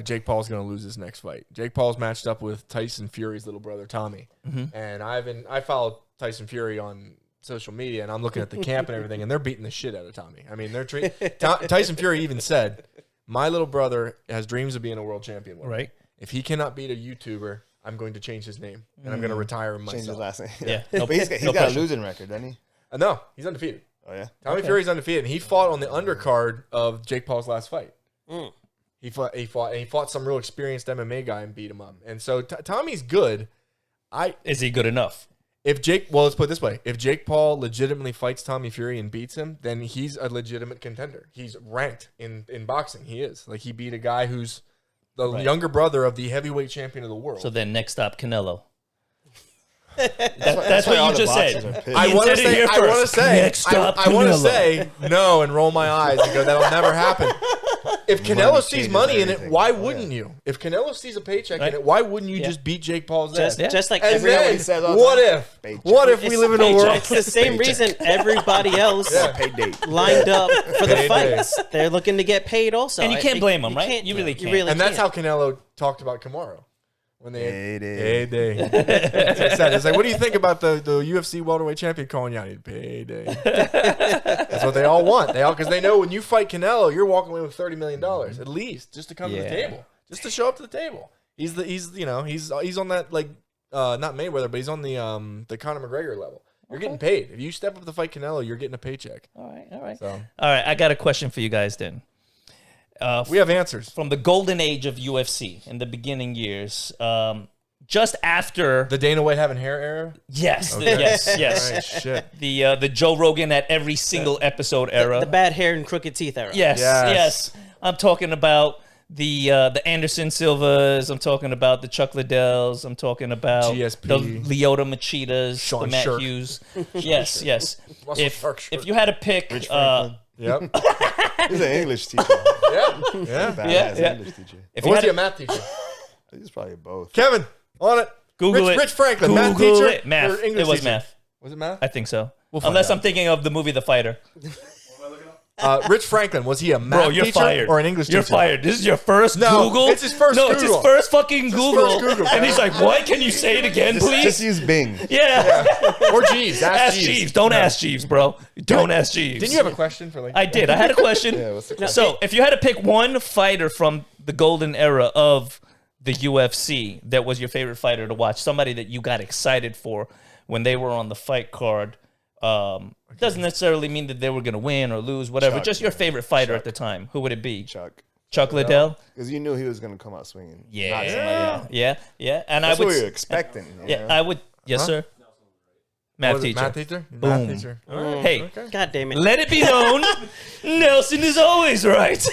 Jake Paul's going to lose his next fight. Jake Paul's matched up with Tyson Fury's little brother Tommy, and I followed Tyson Fury on social media, and I'm looking at the camp and everything, and they're beating the shit out of Tommy. I mean, Tyson Fury even said, "My little brother has dreams of being a world champion. One day. Right. If he cannot beat a YouTuber, I'm going to change his name, and I'm going to retire him Change his myself." last name. Yeah. No, But he's got a pressure. losing record, doesn't he? No, he's undefeated. Oh yeah. Tommy Fury's undefeated, and he fought on the undercard of Jake Paul's last fight. He fought some real experienced MMA guy and beat him up. And so Tommy's good. Is he good enough? Let's put it this way: if Jake Paul legitimately fights Tommy Fury and beats him, then he's a legitimate contender. He's ranked in boxing. He is. Like, he beat a guy who's the younger brother of the heavyweight champion of the world. So then next stop, Canelo. That's That's why what all you the just boxers said. are pissed. I You want to said it say, here I want to first. say, Next stop, I want to Canelo. say no and roll my eyes and go, that'll never happen. if Canelo sees money in it, everything. why wouldn't you? If Canelo sees a paycheck in it, why wouldn't you just beat Jake Paul's ass? Just like And everyone then, says all the what time. if? Paycheck. What if we live in a world? It's the same reason everybody else Pay date. lined up for the Payday. fights. They're looking to get paid also. And you can't blame them, right? can't- You really can't. And that's how Canelo talked about Kamaru. When they Payday. payday. It's like, what do you think about the UFC welterweight champion calling you out? Payday. That's what they all want. They all because they know when you fight Canelo, you're walking away with $30 million at least just to come to the table, just to show up to the table. He's on that like not Mayweather, but he's on the Conor McGregor level. You're getting paid if you step up to fight Canelo. You're getting a paycheck. All right. So All right, I got a question for you guys then. we have answers. From the golden age of UFC in the beginning years, just after The Dana White having hair era. yes, Okay. yes, All yes, right, shit. the Joe Rogan at every single episode era. the bad hair and crooked teeth era. Yes, Yes. yes. I'm talking about the Anderson Silvas. I'm talking about the Chuck Liddells. I'm talking about GSP. the Leota Machitas, Sean the Matt Shirk. Hughes. Yes, yes. Russell Shirk. If you had to pick, Franklin. Yep. He's an English teacher. Yeah. Badass yeah. English teacher. if Or you was had he a to, math teacher? He's probably both. Kevin, on it. Google Rich, it. Rich Franklin, Google math teacher, it. Math. or English It was teacher? math. Was it math? I think so. find Unless out. I'm thinking of the movie The Fighter. Rich Franklin, was he a math Bro, you're teacher fired. or an English You're teacher? fired. This is your first No, Google. it's his first No, it's his Google. first fucking Google. first Google, and he's like, "What? Can you say it again, please?" Just use Bing. yeah. Or Jeeves. Ask Jeeves. Don't ask Jeeves, bro. Don't ask Jeeves. Didn't you have a question for like? I did. I had a question. Yeah, what's the question? So, if you had to pick one fighter from the golden era of the UFC that was your favorite fighter to watch, somebody that you got excited for when they were on the fight card, doesn't necessarily mean that they were going to win or lose, whatever. Chuck, just your favorite fighter at the time. Who would it be? Chuck. Chuck Liddell? Because you knew he was going to come out swinging. Knock Yeah. somebody out. Yeah. And That's I would. what we were expecting. Yeah, I would. Yes, Huh? sir. Math Was it teacher. Math teacher. Boom. Math teacher. Hey, God damn it. let it be known, Nelson is always right.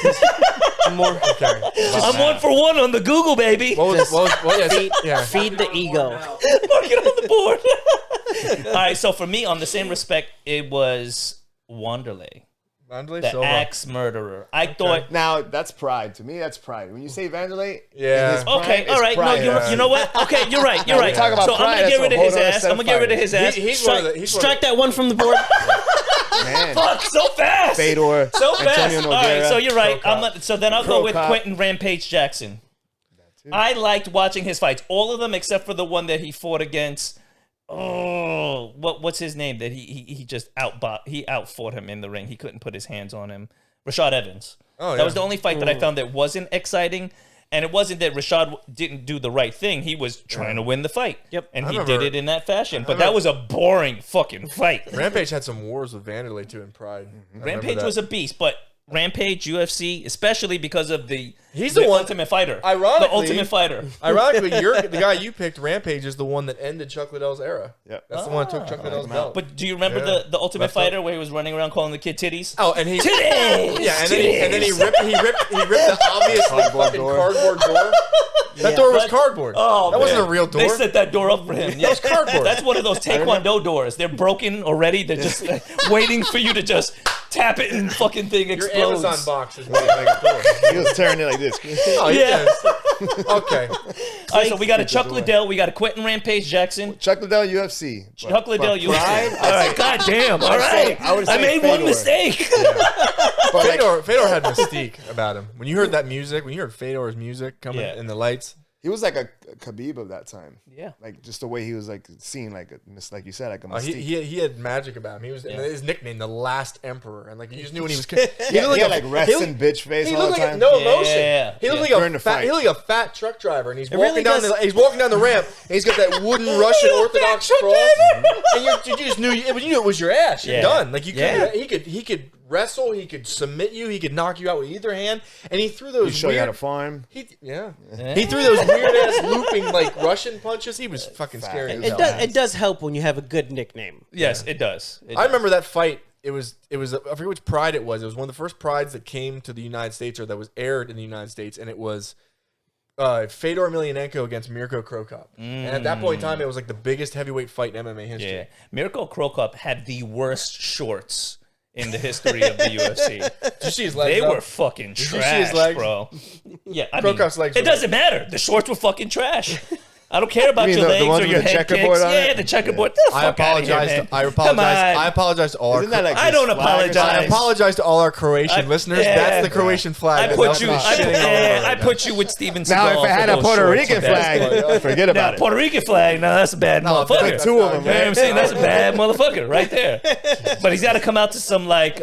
More I'm 1 for 1 on the Google, baby. What was feed, yeah. feed the ego. Mark it on the board. All right, so for me, on the same respect, it was Wanderlei, Wanderlei the Silva. axe murderer. I thought. Now, that's pride. To me, that's pride. When you say Vanderlei, Yeah. his pride Okay, is all right. No, pride. you know what? Okay, you're right. You're Now, right. we talk about so I'm pride, gonna get that's rid a of his whole other ass. set I'm of gonna get rid of fighters. his ass. He's one of the. He's Strike that one from the board. Man. Fuck, so fast. Fedor, So fast. Antonio All right, Nogueira. so you're right. Cro Cop. So then I'll Cro go with Cop. Quinton Rampage Jackson. I liked watching his fights, all of them except for the one that he fought against. Oh, what's his name? That he just outfought him in the ring. He couldn't put his hands on him. Rashad Evans. Oh, That was the only fight that I found that wasn't exciting. And it wasn't that Rashad didn't do the right thing. He was trying to win the fight. Yep. And I he remember- did it in that fashion. But that was a boring fucking fight. Rampage had some wars with Vanderlei too in Pride. Rampage was a beast, but Rampage, UFC, especially because of He's the one- Ultimate Fighter. Ironically- The Ultimate Fighter. Ironically, the guy you picked, Rampage, is the one that ended Chuck Liddell's era. Yep. That's the one that took Chuck Liddell's belt. But do you remember Yeah. the Ultimate Left up. Fighter where he was running around calling the kid titties? Oh, and he Titties! yeah, and then he ripped the obviously Cardboard fucking door. cardboard door. That door was cardboard. Oh, that wasn't man. a real door. They set that door up for him. Yeah. That was cardboard. That's one of those Taekwondo doors. They're broken already. They're just like, waiting for you to just tap it and fucking thing Your explodes. Amazon box is what you make a door. He was tearing it like this. Oh, Yeah. yes. Okay. All right, so we got a Chuck Liddell. We got a Quinton Rampage Jackson. Chuck Liddell, UFC. Chuck Liddell, but UFC. pride, All right, goddamn. All right. I would say made one Fedor. mistake. but like, Fedor had mystique about him. When you heard that music, when you heard Fedor's music coming Yeah. in the lights, he was like a Khabib of that time. Yeah. Like just the way he was like seen, like like you said, like a he, mystique. he had magic about him. He was his nickname, the Last Emperor, and like you just knew when he was. He Yeah, looked he had a- like resting bitch face He all looked the like time. no Yeah. emotion. He looked During like the a fat. fight. He looked like a fat truck driver, and he's walking really down. does- He's walking down the ramp, and he's got that wooden Russian Orthodox cross, and you just knew it was your ass. You're Yeah. done. Like you could. Yeah. He could wrestle. He could submit you. He could knock you out with either hand, and he threw those. He showed you how to weird, farm. He threw those weird ass looping like Russian punches. He was fucking scary. as hell. It does help when you have a good nickname. Yes, it does. It I does. remember that fight. It was I forget which Pride it was. It was one of the first Prides that came to the United States or that was aired in the United States, and it was Fedor Emelianenko against Mirko Cro Cop. And at that point in time, it was like the biggest heavyweight fight in MMA history. Yeah. Mirko Cro Cop had the worst shorts in the history of the UFC. Did you see his legs? They though? were fucking you see his trash, legs? bro. Yeah, I Cro mean, Cop's legs it were- doesn't matter. The shorts were fucking trash. I don't care about You mean your the legs ones or with your the head checkerboard kicks. on Yeah, it? the checkerboard. Get the I fuck outta apologize. here, man. I Come apologize. on. I apologize to all our. Isn't that like I this don't flag or apologize. something? I apologize to all our Croatian listeners. yeah. That's the Croatian flag. I that put Nelson you. is I shitting put, all over yeah, I right put you with Steven Seagal. Now, if I had for a those Puerto shorts, Rican okay? flag, forget Now, about it. Puerto Rican flag. No, that's a bad motherfucker. Like two of them, You know what I'm man. saying? That's a bad motherfucker right there. But he's got to come out to some like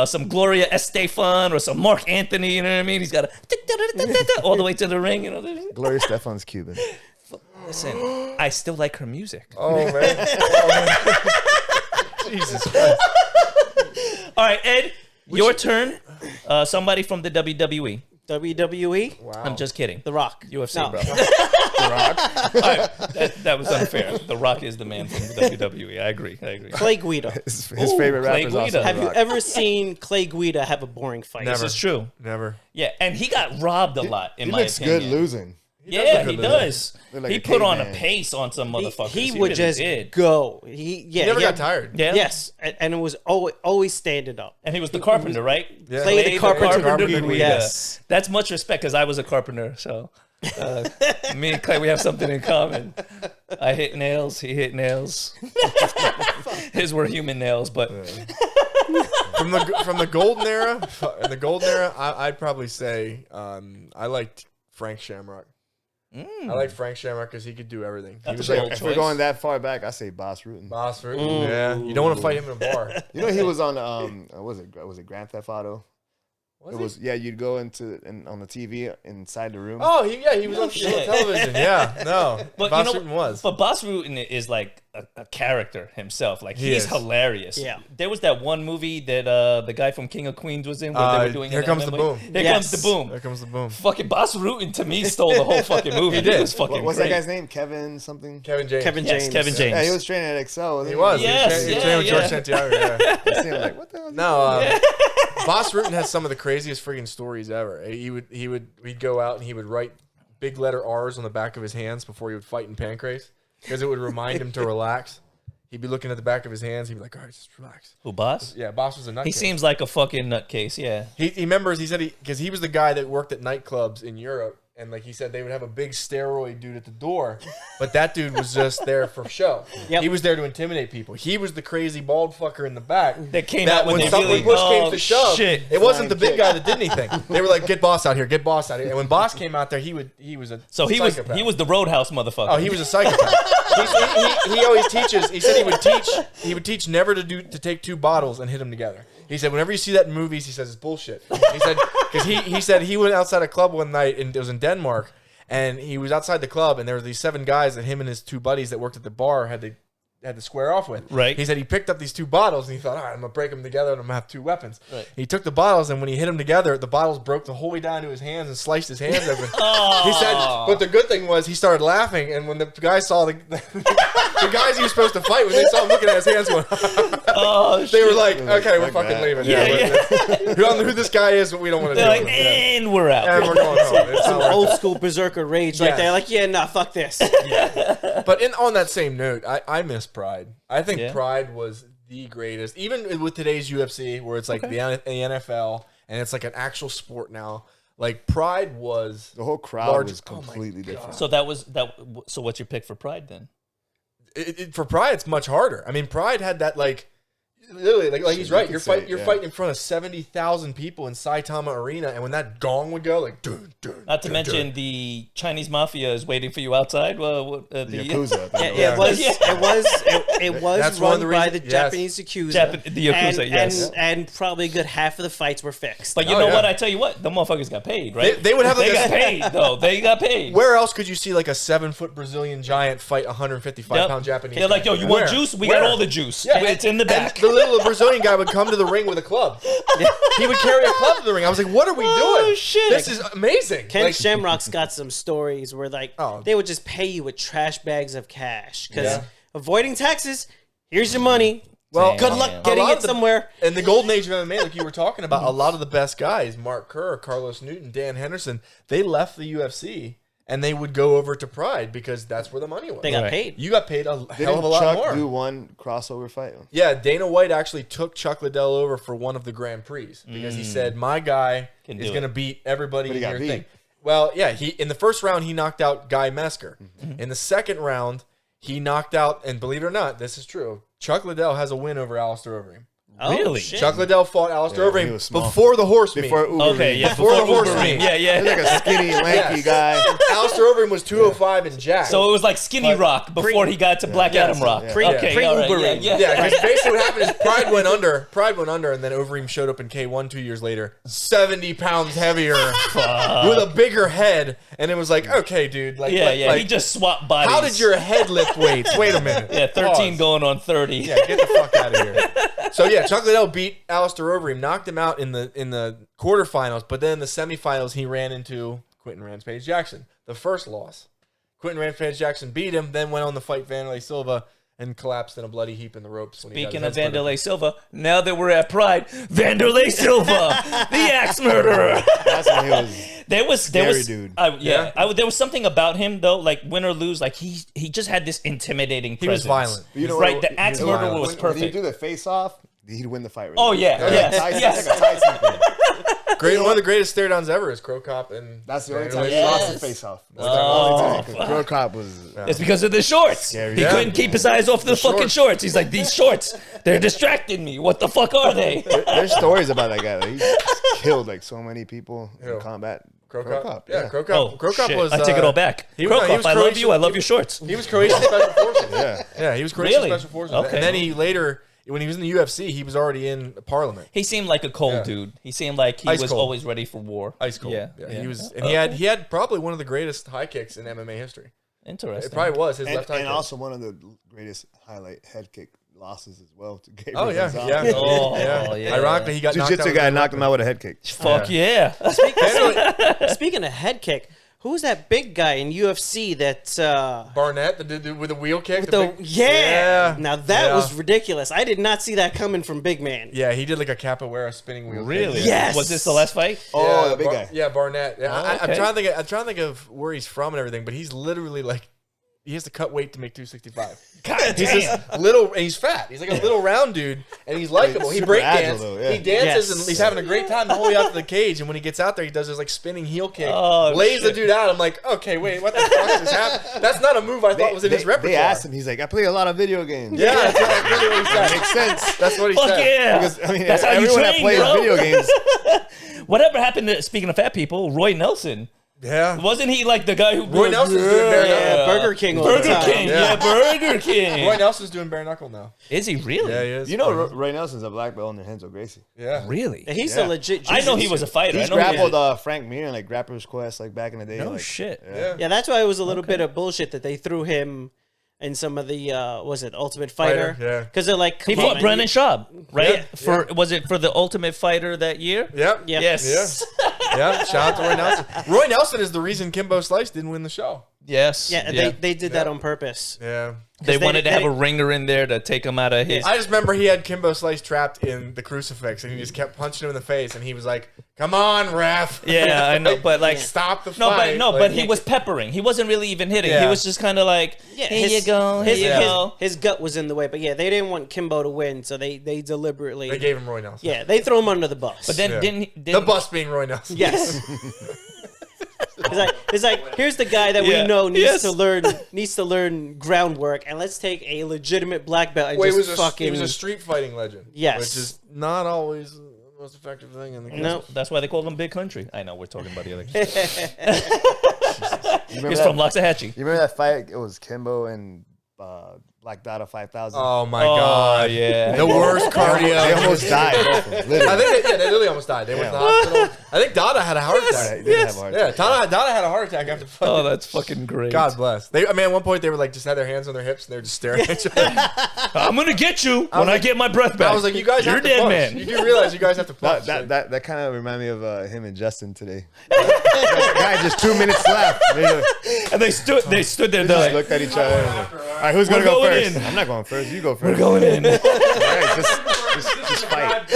some Gloria Estefan or some Mark Anthony. You know what I mean? He's got to all the way to the ring. You know. Gloria Stefan's Cuban. Listen, I still like her music. Oh man. Jesus Christ. All right, Ed, your turn. Somebody from the WWE. WWE. Wow. I'm just kidding. The Rock. UFC, No. bro. The Rock. All right, that was unfair. The Rock is the man from the WWE. I agree. Clay Guida. His Ooh, favorite Clay rapper is also Guida. The Have you Rock. ever seen Clay Guida have a boring fight? Never. This is true. Never. Yeah, and he got robbed a lot, in He my looks opinion. good losing. Yeah, look he good does. Look like He a put on a caveman. pace on some motherfuckers. He would really just did. go. He Never got had- tired. Yeah. Yes, and it was always standing up. And he was the carpenter, right? Yeah. Played the carpenter Guida. Guida, yes. That's much respect because I was a carpenter. So me and Clay, we have something in common. I hit nails. He hit nails. His were human nails, but From the golden era, I'd probably say I liked Frank Shamrock. I like Frank Shamrock because he could do everything. He That's was a like bold If choice. we're going that far back, I say Bas Rutten. Bas Rutten. Yeah, you don't want to fight him in a bar. You know he was on was it Grand Theft Auto? Was he? Yeah, you'd go on the TV inside the room. Oh, he was on shit. television. Yeah, no, But Bas you know, Rutten was. But Bas Rutten is like a character himself. Like He he's is. hilarious. Yeah. There was that one movie that the guy from King of Queens was in where they were doing Here an Comes the MMA. Boom. Here Yes. comes the boom. There comes the boom. Fucking Bas Rutten to me stole the whole fucking movie. He did. was fucking What's great. that guy's name? Kevin something? Kevin James. Kevin Yes, James. Kevin James. Yeah, he was training at Excel. Wasn't He was. Yes, He was yeah, training with George yeah. Santiago. Yeah. I see him like, what the hell? No, Bas Rutten has some of the craziest friggin' stories ever. We'd go out and he would write big letter R's on the back of his hands before he would fight in pancrase because it would remind him to relax. He'd be looking at the back of his hands. He'd be like, all right, just relax. Who, Bas? Yeah, Bas was a nutcase. He seems like a fucking nutcase. Yeah. He remembers, he said because he was the guy that worked at nightclubs in Europe. And like he said, they would have a big steroid dude at the door, but that dude was just there for show. Yep. He was there to intimidate people. He was the crazy bald fucker in the back That came out when they something really- push came oh, to shove. shit. It wasn't the big guy that did anything. They were like, "Get Boss out here, get Boss out here." And when Boss came out there, he was a So he psychopath. was the Roadhouse motherfucker. Oh, he was a psychopath. he always teaches. He said he would teach never to take two bottles and hit them together. He said whenever you see that in movies, he says it's bullshit. He said because he said he went outside a club one night and it was in Denmark, and he was outside the club and there were these 7 guys that him and his 2 buddies that worked at the bar had to square off with. Right. He said he picked up these 2 bottles and he thought, all right, I'm gonna break them together and I'm gonna have 2 weapons. Right. He took the bottles and when he hit them together, the bottles broke the whole way down to his hands and sliced his hands open. He said, but the good thing was he started laughing, and when the guys saw the guys he was supposed to fight, when they saw him looking at his hands going, they were like, okay, we're Fuck fucking that. leaving. Yeah, we don't know who this guy is, but we don't want to They're do like, it. and we're out. And we're going home. It's not worth Old school berserker rage right Yes. there. Like, yeah, nah, fuck this. it. But on that same note, I miss Pride. I think Yeah. Pride was the greatest, even with today's UFC, where it's like the NFL and it's like an actual sport now. Like Pride was The whole crowd Large- was oh my completely God. different. So that was that. So what's your pick for Pride then? for Pride. It's much harder. I mean, Pride had that like. Literally, like he's right. You're fighting in front of 70,000 people in Saitama Arena, and when that gong would go, like, dun, dun, Not to dun, mention dun. the Chinese mafia is waiting for you outside. Well, The Yakuza. Yeah, it was. Yeah. It was That's one of run the by reasons- the yes. Japanese Yakuza. The Yakuza, and, yes. and probably a good half of the fights were fixed. But you Oh, know yeah. what? I tell you what, the motherfuckers got paid, right? They would have like They got a, paid though. They got paid. where else could you see like a 7-foot Brazilian giant fight a 155-pound Japanese? They're like, yo, you Where? want juice? We Where? got all the juice. Yeah, It's in the and back. the little Brazilian guy would come to the ring with a club. He would carry a club to the ring. I was like, what are we doing? shit. This is amazing. Ken Like, Shamrock's got some stories where like Oh. they would just pay you with trash bags of cash because Yeah. avoiding taxes. Here's your money. well, Damn. Good Yeah. luck getting A lot it of the- somewhere. in the golden age of MMA, like you were talking about, a lot of the best guys, Mark Kerr, Carlos Newton, Dan Henderson, they left the UFC and they would go over to Pride because that's where the money was. They got paid. You got paid a hell of a lot Chuck more. do one crossover fight? Yeah, Dana White actually took Chuck Liddell over for one of the Grand Prix because he said, my guy is going to beat everybody in your thing. Well, yeah, in the first round, he knocked out Guy Mesker. In the second round, he knocked out, and believe it or not, this is true, Chuck Liddell has a win over Alistair Overeem. Oh, really? shit. Chuck Liddell fought Alistair Overeem small. before the horse meet. Before Uber. Okay, yeah. Before the horse meet. Yeah, yeah. He's like a skinny, lanky guy. Alistair Overeem was 205 and jacked. So it was like Skinny Rock before he got to Black Adam Rock. Yeah. Okay, all right, yeah. Yeah, because basically what happened is Pride went under, and then Overeem showed up in K1 2 years later, 70 pounds heavier, with a bigger head, and it was like, okay, dude. Like, He just swapped bodies. How did your head lift weights? Wait a minute. Yeah, 13 Pause. going on 30. Yeah, get the fuck out of here. So yeah, Chuck Liddell beat Alistair Overeem, knocked him out in the quarterfinals, but then in the semifinals he ran into Quinton Paige Jackson. The first loss. Quinton Paige Jackson beat him, then went on to fight Vanderlei Silva and collapsed in a bloody heap in the ropes. Speaking of Vanderlei Silva, now that we're at Pride, Vanderlei Silva, the axe murderer. That's when he was. There was dude. There was something about him though, like win or lose, like he just had this intimidating presence. He was violent. You know, right, the axe murderer was When perfect. you do the face off, he'd win the fight. Really. Oh yeah, yes, Tyson, yes. It's like a Tyson thing. One of the greatest stare downs ever is Cro Cop and That's the only time Vanderlei he Silva. lost the face off. That's the only time. 'Cause Cro Cop was. It's because of the shorts. Scary. He Yeah. couldn't keep his eyes off the fucking shorts. He's like, these shorts, they're distracting me. What the fuck are they? There's stories about that guy. Like, he killed like so many people in combat. Cro Cop. Yeah. Cro Cop. Oh, Cro Cop shit. was. I take it all back. he Cro was Cop, I love Croatian- you. I love your shorts. He was Croatian Special Forces. Yeah. Yeah, he was Croatian Really? Special Forces. Okay. And then he later, when he was in the UFC, he was already in Parliament. He seemed like a cold dude. He seemed like he Ice was cold. always ready for war. Ice cold. Yeah. He was, and he had probably one of the greatest high kicks in MMA history. Interesting. It probably was his left high And kick. also one of the greatest highlight head kick losses as well to Gabriel. Oh yeah, Gonzalez. yeah. Oh, yeah. Ironically, he got knocked out. Jiu-jitsu guy knocked him out with a head kick. Fuck yeah. Speaking of head kick, who's that big guy in UFC that Barnett, the dude with the wheel kick. with the the big- yeah. Now that Yeah. was ridiculous. I did not see that coming from Big Man. Yeah, he did like a capoeira spinning wheel. Really? Kick. Yes. Was this the last fight? Oh, Yeah, the big guy. Yeah, Barnett. Yeah, Oh, I'm okay. trying to think of where he's from and everything, but he's literally like, he has to cut weight to make 265. God He's damn. this little, and he's fat. He's like a little round dude, and he's likable. He Super break agile, dance. though, yeah. He dances, Yes. and he's having a great time the whole way out to the cage. And when he gets out there, he does this like spinning heel kick, Oh, lays the shit. dude out. I'm like, okay, wait, what the fuck is happening? That's not a move I thought was in his repertoire. They asked him. He's like, I play a lot of video games. Yeah, that's literally what he said. Makes sense. That's what he Fuck said. yeah. Because I mean, That's how you everyone that train, plays bro. video games. Whatever happened to, speaking of fat people, Roy Nelson? Yeah. Wasn't he like the guy who... Roy Nelson's doing bare knuckle. Yeah, Burger King all the Burger time. King. Yeah. Yeah, Burger King. Roy Nelson's doing bare knuckle now. Is he really? Yeah, he is. You know, Roy Nelson's a black belt under Renzo Gracie. Yeah. Really? He's Yeah. a legit. I know he jiu-jitsu. was a fighter. He's I know he was grappled Frank Mir in like Grappler's Quest like back in the day. No like, shit. Yeah. Yeah, that's why it was a little bit of bullshit that they threw him in some of the was it Ultimate Fighter? Yeah. Because they're like, He come fought on, man, Brennan Schaub, right? Yeah. Was it for the Ultimate Fighter that year? Yep. Yeah. Yes. Yeah. Shout out to Roy Nelson. Roy Nelson is the reason Kimbo Slice didn't win the show. Yes. Yeah, they did that on purpose. Yeah. They they- wanted to have they- a ringer in there to take him out of his. I just remember he had Kimbo Slice trapped in the crucifix, and he just kept punching him in the face, and he was like, "Come on, ref." Yeah, I know, but like, Stop the no, fight. but he was peppering. He wasn't really even hitting. He Yeah. was just kind of like, here you go, here you go. His gut was in the way, but yeah, they didn't want Kimbo to win, so they deliberately. They gave him Roy Nelson. yeah, they throw him under the bus. But then Yeah. didn't The bus being Roy Nelson. yes. It's like here's the guy that Yeah. we know Yes. needs to learn groundwork, and let's take a legitimate black belt and Well, he just was fucking. he was a street fighting legend. Yes. Which is not always the most effective thing in the game. No. That's why they call him Big Country. I know we're talking about the other. You remember He's that- from Loxahatchee. You remember that fight? It was Kimbo and Black Dada 5000. Oh my Oh god. yeah. The worst cardio. They almost died. Both of them, I literally. think they literally almost died. They went to the hospital. I think Dada had a heart attack. They didn't have a heart Yeah, attack. Dada had a heart attack after fucking. Oh, that's fucking great. God bless. At one point they were like just had their hands on their hips and they were just staring at each other. I'm gonna get you when I get my breath back. I was like, you guys You're have to dead, punch. man. You do realize you guys have to punch. That kind of reminded me of him and Justin today. That guy just 2 minutes left. They And they stood there. They're just like, looked at each other. And like, all right, who's gonna we're go going in. I'm not going first. You go first. We're going in. All right, just fight.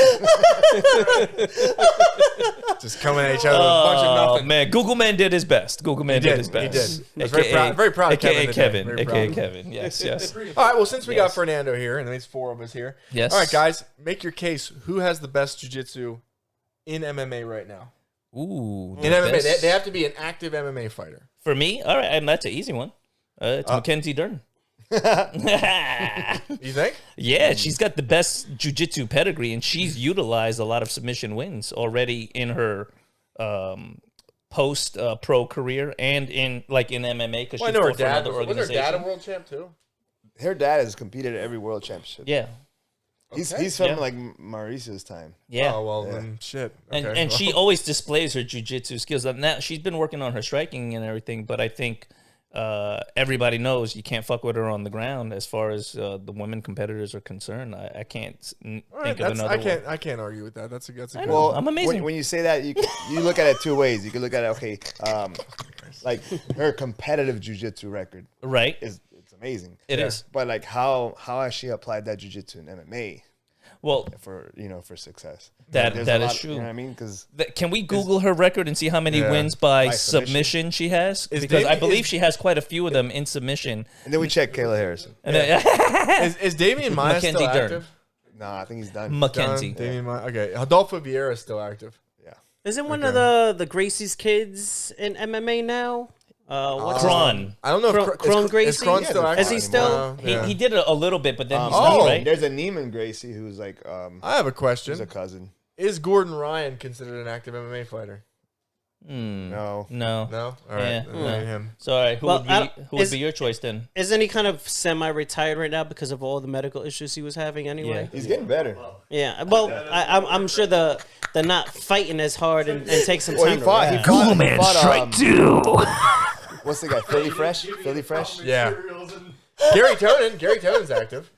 Just coming at each other with a bunch of Oh nothing. man, Google Man did his best. Google Man did his He best. did. I was very proud of AKA Kevin. Kevin. Today. Very AKA proud. Kevin. Yes, yes. All right, well, since we got Fernando here, and there's 4 of us here. Yes. All right, guys, make your case. Who has the best jiu-jitsu in MMA right now? Ooh. In MMA, they have to be an active MMA fighter. For me, all right, and that's an easy one. It's Mackenzie Dern. You think? Yeah, she's got the best jiu-jitsu pedigree, and she's utilized a lot of submission wins already in her post pro career and in MMA because Well, I she know her fought for dad. another Was her organization. dad a world champ too? Her dad has competed at every world championship. Yeah, He's from Yeah. like Maurice's time. yeah. Oh well, then shit. And Okay. and she always displays her jiu-jitsu skills. And now she's been working on her striking and everything, but I think everybody knows you can't fuck with her on the ground as far as the women competitors are concerned. I can't think All right, of another one. I can't argue with that. That's a good. Well, I'm amazing. When you say that, you look at it 2 ways. You can look at it, like her competitive jiu-jitsu record Right? it's amazing. It is. But like how has she applied that jiu-jitsu in MMA Well, for success? That- There's that a is lot- true. You know what I mean? Because can we Google her record and see how many Yeah. wins by By submission she has? Is Because I Davey- believe she has quite a few of them in submission. and then we check Kayla Harrison. And then, Is Damian Maya still Mackenzie Dern. active? No, I think he's done. Mackenzie. Damian Maya. Okay, Adolfo Vieira is still active. Yeah. Isn't one of the Gracie's kids in MMA now? What's KRON. I don't know if KRON is Gracie? Kron Yeah, still they're active. Is he still- Yeah. He did it a little bit, but then he's Oh, not, right? There's a Neiman Gracie who's like I have a question. he's a cousin. Is Gordon Ryan considered an active MMA fighter? No. No. No. All right. Yeah. Then maybe him. Sorry. Who Well, would is- be your choice then? Isn't he kind of semi-retired right now because of all the medical issues he was having anyway? He's getting better. Yeah. Well, I'm sure they're not fighting as hard and take some Well, time he to fought. He relax. fought, he fought, 2. what's the guy? Philly Fresh. Philly Fresh. Yeah. Gary Tonin. Gary Tonin's active.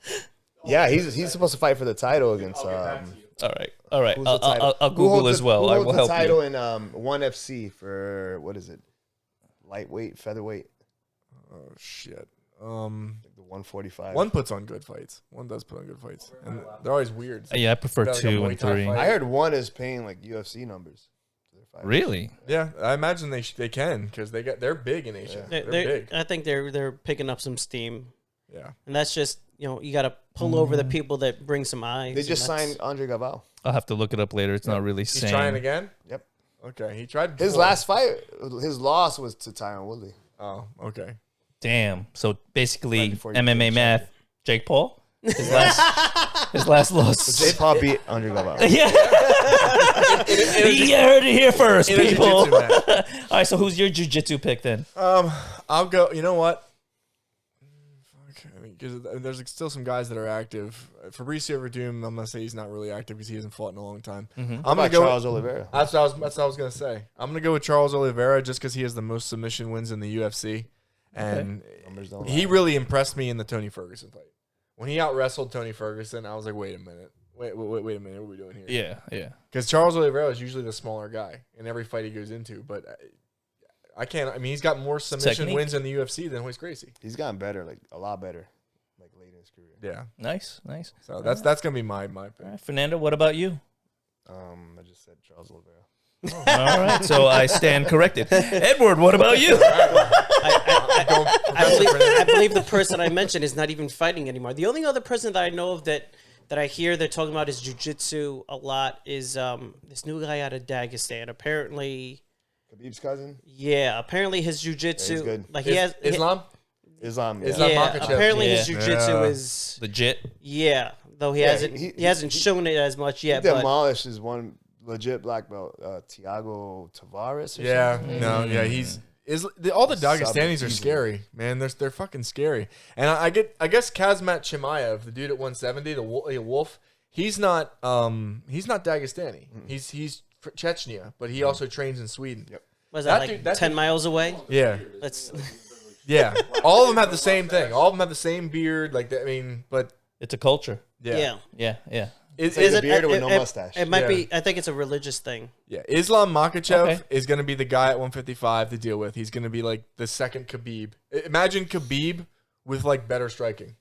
Yeah, he's supposed to fight for the title against. All right. All right. Who's the title? I'll Who Google holds as well. Who I holds will the help title you. in ONE FC for what is it? Lightweight, featherweight, Oh shit. the 145. One puts on good fights. One does put on good fights, and they're always weird. Yeah, I prefer Like a 2 Muay and Thai 3. fight. I heard one is paying like UFC numbers. to their fighters. Really? Yeah, I imagine they can because they're big in Asia. They're big. I think they're picking up some steam, Yeah. and that's just you got to pull over the people that bring some eyes. They and just that's- signed Andre Galvao. I'll have to look it up later. It's not really He's saying. trying again. Yep. Okay, he tried. His before. last fight, his loss was to Tyron Woodley. Oh, okay. Damn. So basically, Right before you MMA finish math. Jake Paul. His last loss. Jay Paul beat Andre Galvao. Yeah. You heard it here first, In a people. jiu-jitsu match. All right. So who's your jiu-jitsu pick then? I'll go. You know what? Fuck. I mean, because there's still some guys that are active. Fabricio Verdum, I'm gonna say he's not really active because he hasn't fought in a long time. I'm How gonna about go. Charles Oliveira? That's what I was gonna say. I'm gonna go with Charles Oliveira just because he has the most submission wins in the UFC, and Numbers don't he lie. really impressed me in the Tony Ferguson fight. When he out wrestled Tony Ferguson, I was like, wait a minute, wait a minute, what are we doing here? Yeah. Yeah. Because Charles Oliveira is usually the smaller guy in every fight he goes into, but I can't. I mean, he's got more submission Technique. wins in the UFC than Royce Gracie. He's gotten better, like a lot better, like late in his career. Yeah, Nice. Nice. so that's gonna be my pick. All right, Fernando, what about you? I just said Charles Oliveira. All right. So I stand corrected. Edward, what about you? I believe the person I mentioned is not even fighting anymore. The only other person that I know of that I hear they're talking about is jiu-jitsu a lot is this new guy out of Dagestan. Apparently, Khabib's cousin, apparently his jiu-jitsu, Yeah, he's good. like he has Islam. Islam. Yeah. Islam Yeah, Makhachev. apparently his Yeah. jiu-jitsu Yeah. is Legit. though he Yeah, hasn't he- he hasn't he- shown it as much He yet. But demolished his one legit black belt, Tiago Tavares. Or Yeah, something. no, yeah, all the Dagestanis are Easy. scary, man. They're fucking scary. And I guess Kazmat Chimaev, the dude at 170, the Wolf, he's not Dagestani. He's Chechnya, but he also trains in Sweden. Yep. was that that like dude- that 10 dude- miles away? Yeah, That's yeah. All of them have the same thing. All of them have the same beard. Like I mean, but It's a culture. yeah, Yeah. Yeah. Is like it? a beard with no mustache. It might Yeah. be. I think it's a religious thing. Yeah, Islam Makhachev Okay. is going to be the guy at 155 to deal with. He's going to be like the second Khabib. Imagine Khabib with like better striking.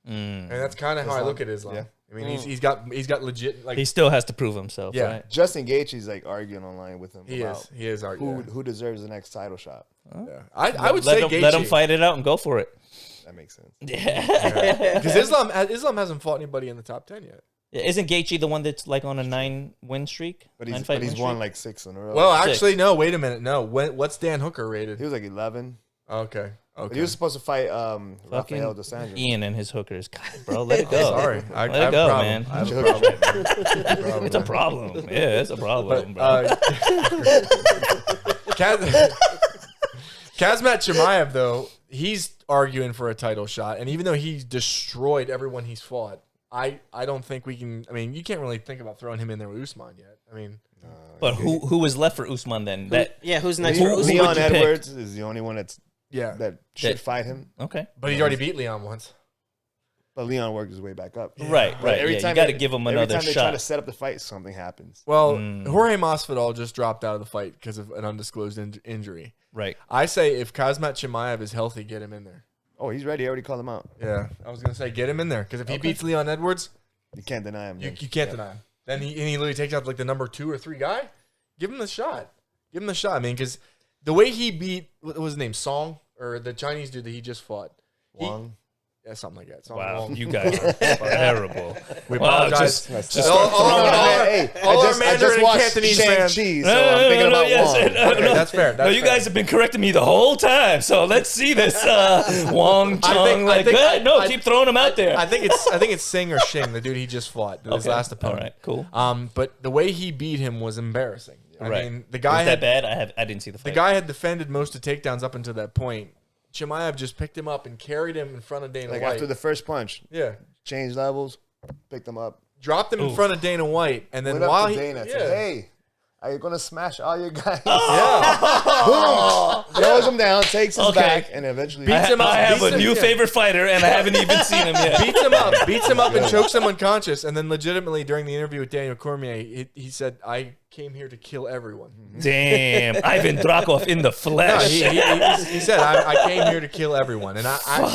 and that's kind of how I look at Islam. Yeah. I mean, he's got legit like He still has to prove himself, Yeah. right? Justin Gaethje's like arguing online with him. he is arguing. who deserves the next title shot. Yeah. I would say Gaethje. Let him fight it out and go for it. That makes sense. Because Islam hasn't fought anybody in the top 10 yet. Isn't Gaethje the one that's like on a 9-win streak? But he's 9-fight win won streak? like 6 in a row. Well, 6. actually, no. Wait a minute. No. What's Dan Hooker rated? He was like 11. Okay. But he was supposed to fight Fucking Rafael dos Anjos. Ian and his hookers. God, bro, let it go. Sorry. I Let it have a go, problem. man. I have a problem. It's a problem. Yeah, it's a problem, bro. Kazmat Chimaev, though, he's arguing for a title shot. And even though he's destroyed everyone he's fought, I don't think we can. I mean, you can't really think about throwing him in there with Usman yet. I mean, But who was left for Usman then? Who's next? Who for would Usman? you Leon pick? Edwards is the only one that should That- fight him. Okay. but he's already beat Leon once. But Leon worked his way back up. Right. But Yeah, you got to give him another every time they try to shot. set up the fight, something happens. Well, Jorge Masvidal just dropped out of the fight because of an undisclosed injury. Right. I say if Kazmat Chimaev is healthy, get him in there. Oh, he's ready. I already called him out. Yeah, I was gonna say get him in there because if he beats Leon Edwards, You can't deny him. you then. can't deny him. Then he literally takes out like the number 2 or 3 guy. Give him the shot. Give him the shot. I mean, because the way he beat what was his name, Song, or the Chinese dude that he just fought, Wong. yeah, something like that. Song Wow, Wong. you guys are terrible. We Wow, apologize. just all our I Mandarin just and watched Cantonese Shang-Chi, fans. so I'm thinking about Wong. Okay, that's fair. No, you guys have been correcting me the whole time. So let's see this Wong Chung. Keep throwing him out there. I think it's Singh or Shing, the dude he just fought, his last opponent. All right, cool. But the way he beat him was embarrassing. I Right. mean, the guy Was had that bad? I didn't see the fight. the guy had defended most of takedowns up until that point. Chimaev just picked him up and carried him in front of Dana Like White. after the first punch, Yeah. changed levels, picked him up. Dropped him in front of Dana White, and then Went while up to he Dana, said, "Hey, are you gonna smash all your guys?" yeah, Boom! Throws him down, takes his Okay. back, and eventually Beats him up. I have Beats a him- new yeah. favorite fighter, and I haven't even seen him yet. beats him up, and chokes him unconscious. And then, legitimately, during the interview with Daniel Cormier, he said, "I came here to kill everyone." Damn, Ivan Drakov in the No, flesh. he said, I came here to kill everyone," and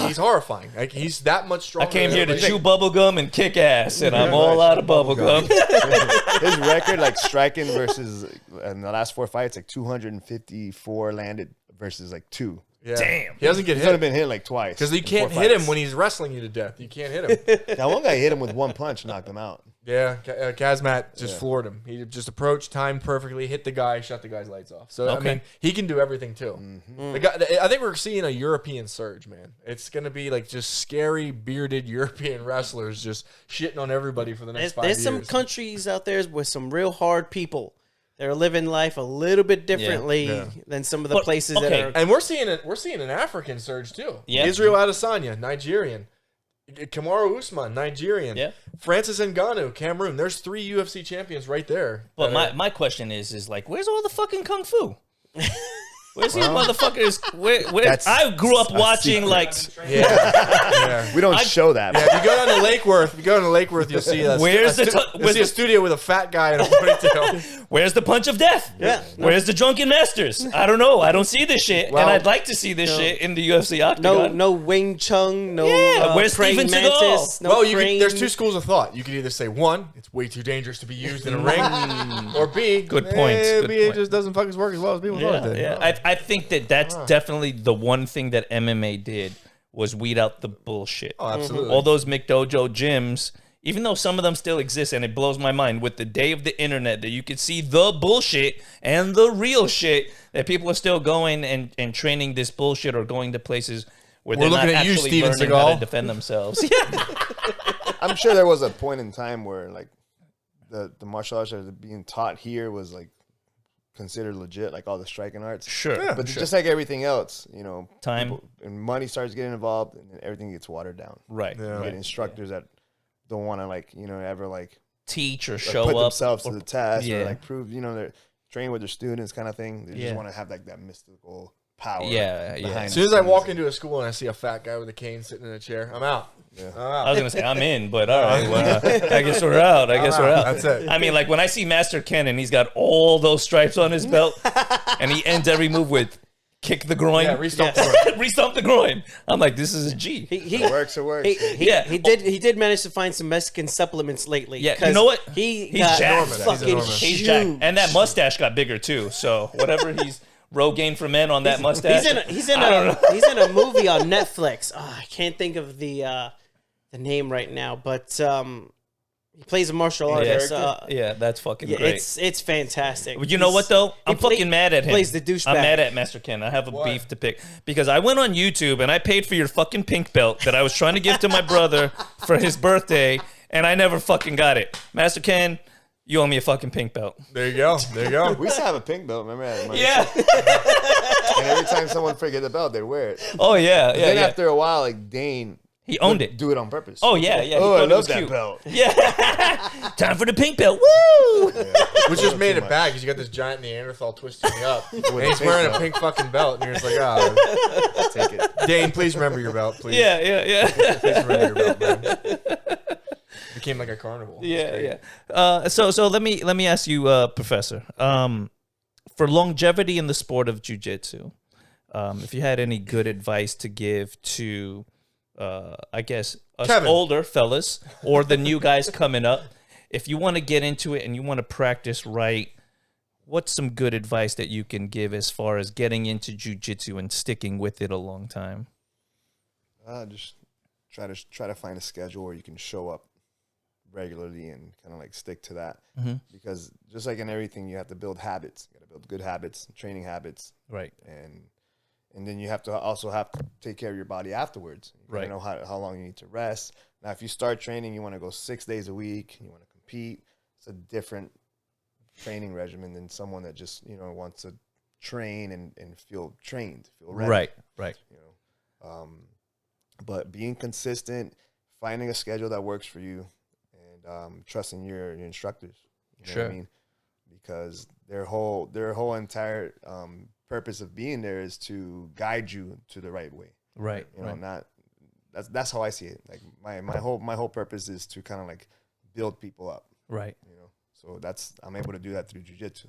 he's horrifying. Like he's that much I stronger. came than here to everybody. chew bubblegum and kick ass, and I'm all out of bubblegum. his record, like striking versus in the last 4 fights, like 254 landed versus like 2. Yeah. Damn. He doesn't get He's only hit been hit like twice. because you in can't 4 hit him fights. when he's wrestling you to death. You can't hit him. That one guy hit him with one punch, knocked him out. Yeah, Kazmat just floored him. He just approached, timed perfectly, hit the guy, shut the guy's lights off. So I Okay. mean, he can do everything too. The guy, I think we're seeing a European surge, man. It's gonna be like just scary, bearded European wrestlers just shitting on everybody for the next 5 years. There's some countries out there with some real hard people. They're living life a little bit differently than some of the But, places okay. that are. And we're seeing an African surge too. Yeah. Israel Adesanya, Nigerian. Kamaru Usman, Nigerian. Yeah. Francis Ngannou, Cameroon. There's 3 UFC champions right there. But my question is like, where's all the fucking kung fu? Where's these motherfuckers? I grew up watching like. yeah. We don't show that. Yeah, if you go down to Lake Worth, you'll see a studio with a fat guy in a ponytail. Where's the punch of death? Yeah. Where's the drunken masters? I don't know. I don't see this shit, Well, and I'd like to see this shit in the UFC octagon. No Wing Chun, no Yeah, where's praying Steven Seagal? mantis, no Well, crane. there's 2 schools of thought. You could either say, 1, it's way too dangerous to be used in a ring, or B, Good point, good maybe it point. just doesn't fucking work as well as people thought it did. Yeah. I think that's definitely the one thing that MMA did was weed out the bullshit. Oh, absolutely. All those McDojo gyms, even though some of them still exist, and it blows my mind with the day of the internet that you could see the bullshit and the real shit, that people are still going and training this bullshit or going to places where they're not looking at you, actually Steven learning how Seagal. to defend themselves. Yeah. I'm sure there was a point in time where like the martial arts that are being taught here was like considered legit, like all the striking arts. Sure. But just like everything else, you know, Time. people, and money starts getting involved, and then everything gets watered down. Right. Yeah. You right. get instructors that don't want to like, you know, ever like Teach or like, show put up. themselves or- to the task yeah. or like prove, you know, they're training with their students kind of thing. They Yeah. just want to have like that mystical power. Yeah, yeah. behind As soon as I the walk scenes. into a school and I see a fat guy with a cane sitting in a chair, I'm out. Yeah. I'm I out. was gonna say I'm in, but all right. Well, I guess we're out. I guess we're out. That's it. I mean, like when I see Master Ken and he's got all those stripes on his belt, and he ends every move with kick the groin. Yeah, restomp the groin. Restomp the groin. I'm like, this is a G. It works. It works. He did manage to find some Mexican supplements lately. Yeah, you know what? He's jacked. fucking He's huge. jacked. And that mustache got bigger too. So whatever he's Rogaine for men on that mustache. He's in a movie on Netflix. Oh, I can't think of the name right now, but he plays a martial artist. Yeah, that's fucking great. It's fantastic. But you know what though? I'm fucking mad at him. Plays the douchebag. I'm mad at Master Ken. I have a beef to pick because I went on YouTube and I paid for your fucking pink belt that I was trying to give to my brother for his birthday, and I never fucking got it. Master Ken, you owe me a fucking pink belt. There you go. There you go. We used to have a pink belt, remember? Yeah. And every time someone forget the belt, they'd wear it. Oh yeah, Then after a while, like Dane, he owned it. Do it on purpose. Oh yeah, yeah. Oh, I love that cute. belt. Yeah. Time for the pink belt. Woo! Yeah. Which just made it bad because you got this giant Neanderthal twisting you up. And he's wearing a pink fucking belt, and you're just like, oh. Take it. Dane, please remember your belt, please. Yeah. Please remember your belt, man. Became like a carnival. Yeah. So let me ask you, Professor, for longevity in the sport of jiu-jitsu, if you had any good advice to give to, I guess, us Kevin. older fellas or the new guys coming up, if you want to get into it and you want to practice right, what's some good advice that you can give as far as getting into jiu-jitsu and sticking with it a long time? Just try to find a schedule where you can show up regularly and kind of like stick to that. Because just like in everything, you have to build habits. You got to build good habits, training habits, Right. And then you have to take care of your body afterwards. You Right. know how long you need to rest. Now, if you start training, you want to go 6 days a week. You want to compete. It's a different training regimen than someone that just wants to train and feel trained, feel ready. Right. But being consistent, finding a schedule that works for you, and trusting your instructors. You know what I mean? Because their whole entire purpose of being there is to guide you to the right way. Right. That's how I see it. Like my whole purpose is to kind of like build people up. Right. So I'm able to do that through jiu-jitsu.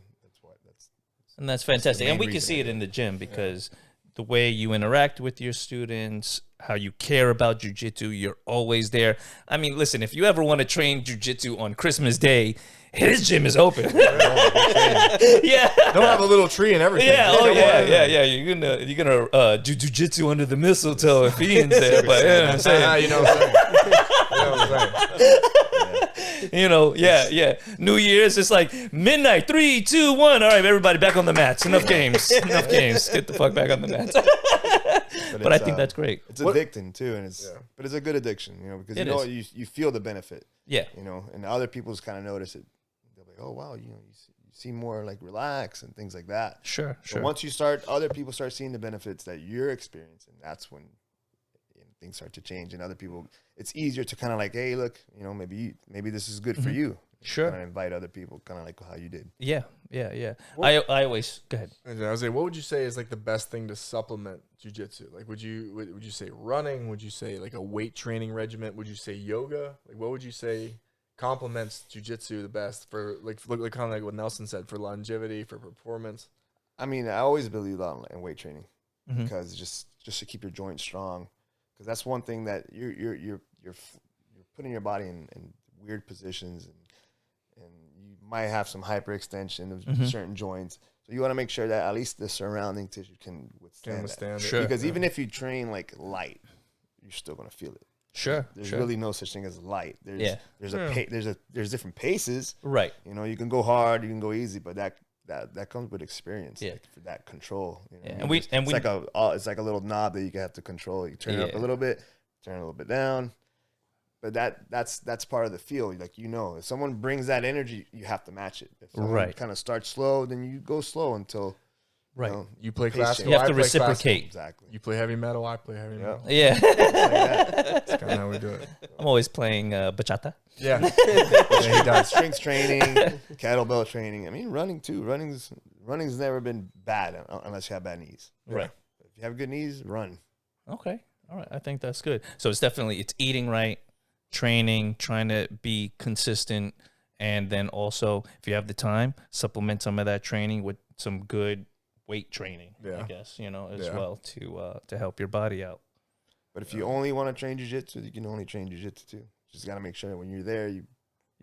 And that's fantastic. main And we can reason see I it do in the gym because the way you interact with your students, how you care about jiu-jitsu, you're always there. I mean, listen, if you ever want to train jiu-jitsu on Christmas Day, his gym is open. Yeah. Don't have a little tree and everything. Yeah, oh yeah. You're gonna do jiu-jitsu under the mistletoe if Ian's there, but you know what I'm saying. You know what I'm saying. Yeah. New Year's, it's like midnight, 3, 2, 1. All right, everybody back on the mats. Enough games. Get the fuck back on the mats. But I think that's great. It's addicting too, and but it's a good addiction, because you feel the benefit. Yeah. And other people's kind of notice it. They're like, oh wow, you seem more like relaxed and things like that. Sure. So once other people start seeing the benefits that you're experiencing, that's when things start to change, and other people, it's easier to kind of like, hey, look, maybe this is good for you. Sure. Kind of invite other people, kind of like how you did. Yeah. I always go ahead. I was like, what would you say is like the best thing to supplement jiu-jitsu? Like, would you say running? Would you say like a weight training regimen? Would you say yoga? Like, what would you say complements jiu-jitsu the best for like kind of like what Nelson said, for longevity, for performance? I mean, I always believe in weight training because just to keep your joints strong, because that's one thing that you're putting your body in weird positions, and you might have some hyperextension of certain joints. So you want to make sure that at least the surrounding tissue can withstand that. Sure. Because even if you train like light, you're still going to feel it. Sure. There's really no such thing as light. There's different paces. Right. You can go hard, you can go easy, but that comes with experience. Yeah. Like, for that control. It's like a little knob that you have to control. You turn it up a little bit, turn it a little bit down. But that's part of the feel. Like, if someone brings that energy, you have to match it. If someone kind of starts slow, then you go slow until You play pace classical. You have I to play reciprocate. classical. Exactly. You play heavy metal. I play heavy metal. Yeah. That's kind of how we do it. I'm always playing bachata. Yeah. He does. Strength training, kettlebell training. I mean, running too. Running's never been bad unless you have bad knees. Right. If you have good knees, run. Okay. All right. I think that's good. So it's eating right, training, trying to be consistent, and then also, if you have the time, supplement some of that training with some good weight training, Yeah. I guess, as well to help your body out. But if you only want to train jiu-jitsu, you can only train jiu-jitsu too. Just got to make sure that when you're there, you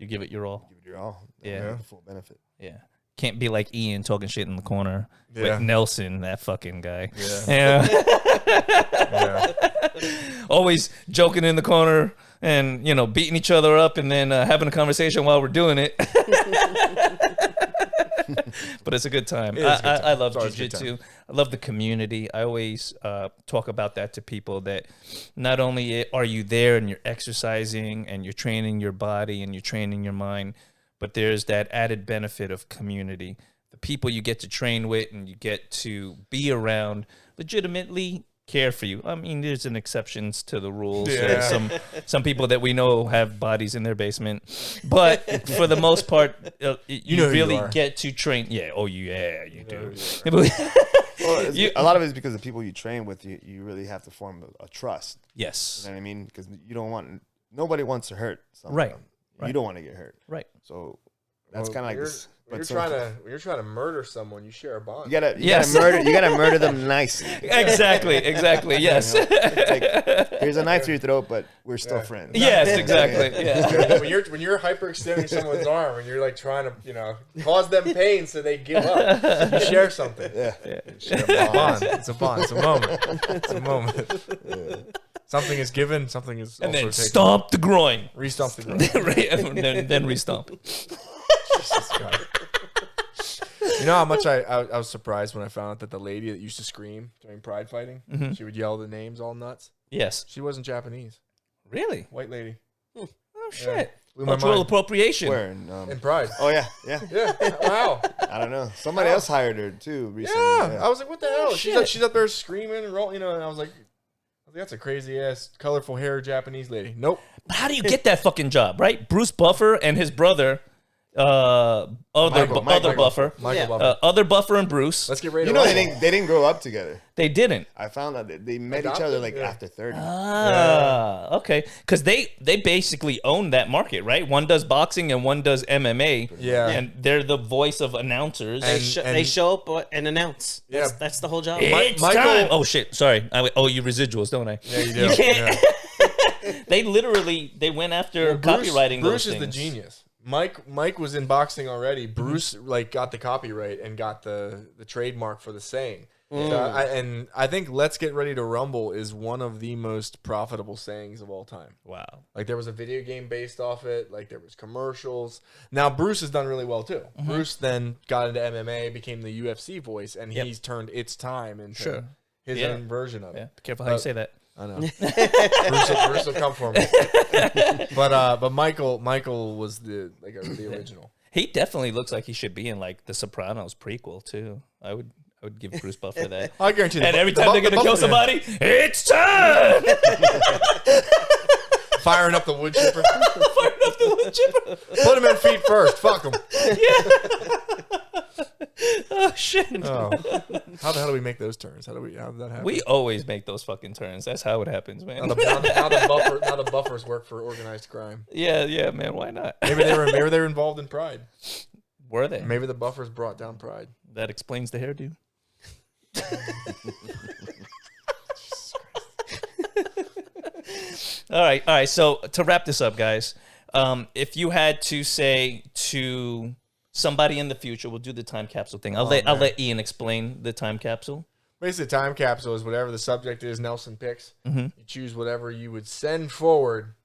give it your all. give it your all. Yeah. Get the full benefit. Yeah. Can't be like Ian talking shit in the corner Yeah. with Nelson, that fucking guy. Yeah. Yeah. Always joking in the corner and, beating each other up and then having a conversation while we're doing it. But it's a good time. I love jiu-jitsu. I love the community. I always talk about that to people, that not only are you there and you're exercising and you're training your body and you're training your mind, but there's that added benefit of community. The people you get to train with and you get to be around legitimately care for you. I mean, there's an exceptions to the rules. Yeah. Some people that we know have bodies in their basement, but for the most part, you really get to train. Yeah. Oh, yeah, you do. Well, a lot of it is because the people you train with, you really have to form a trust. Yes. You know what I mean? Because nobody wants to hurt someone. Right. You don't want to get hurt. Right. So that's kind of like this. When you're trying to murder someone, you share a bond. You gotta murder them nicely. Exactly. Yes. Here's a knife to your throat, but we're still friends. Yes, exactly. Yeah. When you're hyperextending someone's arm and you're like trying to cause them pain so they give up, you share something. Yeah. Share a bond. It's a bond. It's a moment. It's a moment. Yeah. Something is given. Something is and also then taken. Stomp the groin. Re-stomp the groin. then re-stomp. Jesus God. You know how much I was surprised when I found out that the lady that used to scream during pride fighting, she would yell the names all nuts. Yes. She wasn't Japanese. Really? White lady. Oh shit. Blew my Cultural mind. Where? appropriation. In Pride. Oh yeah. Yeah. Wow. I don't know. Somebody else hired her too recently. Yeah. I was like, what the hell? shit. She's up there screaming and rolling, and I was like, that's a crazy ass, colorful hair Japanese lady. Nope. But how do you get that fucking job, right? Bruce Buffer and his brother, other Buffer, other Buffer and Bruce. Let's get ready. They didn't grow up together. They didn't. I found out that they met each other after 30. Okay. Because they basically own that market, right? One does boxing and one does MMA. Yeah. And they're the voice of announcers. They show up and announce. Yeah. That's the whole job. It's time. Oh, shit. Sorry. I owe you residuals, don't I? Yeah, you do. You can't. Yeah. They went after copywriting Bruce those is things. the genius. Mike was in boxing already. Bruce got the copyright and got the trademark for the saying. And I think "Let's get ready to rumble" is one of the most profitable sayings of all time. Wow. Like there was a video game based off it. Like there was commercials. Now Bruce has done really well too. Bruce then got into MMA, became the UFC voice, and he's turned "It's Time" into his own version of it. Yeah. Be careful how you say that. I know. Bruce will come for me. But Michael was the original. He definitely looks like he should be in like the Sopranos prequel too. I would give Bruce Buffer that. I guarantee. And every time they're gonna kill somebody, it's time. Firing up the wood chipper. Firing up the wood chipper. Put him in feet first. Fuck him. Oh shit. Oh. How the hell do we make those turns? How did that happen? We always make those fucking turns. That's how it happens, man. Now the buffers work for organized crime. Yeah, man. Why not? Maybe they were involved in Pride. Were they? Maybe the buffers brought down Pride. That explains the hairdo. All right. So to wrap this up, guys, if you had to say to somebody in the future, we'll do the time capsule thing. I'll let Ian explain the time capsule. Basically, the time capsule is whatever the subject is Nelson picks. You choose whatever you would send forward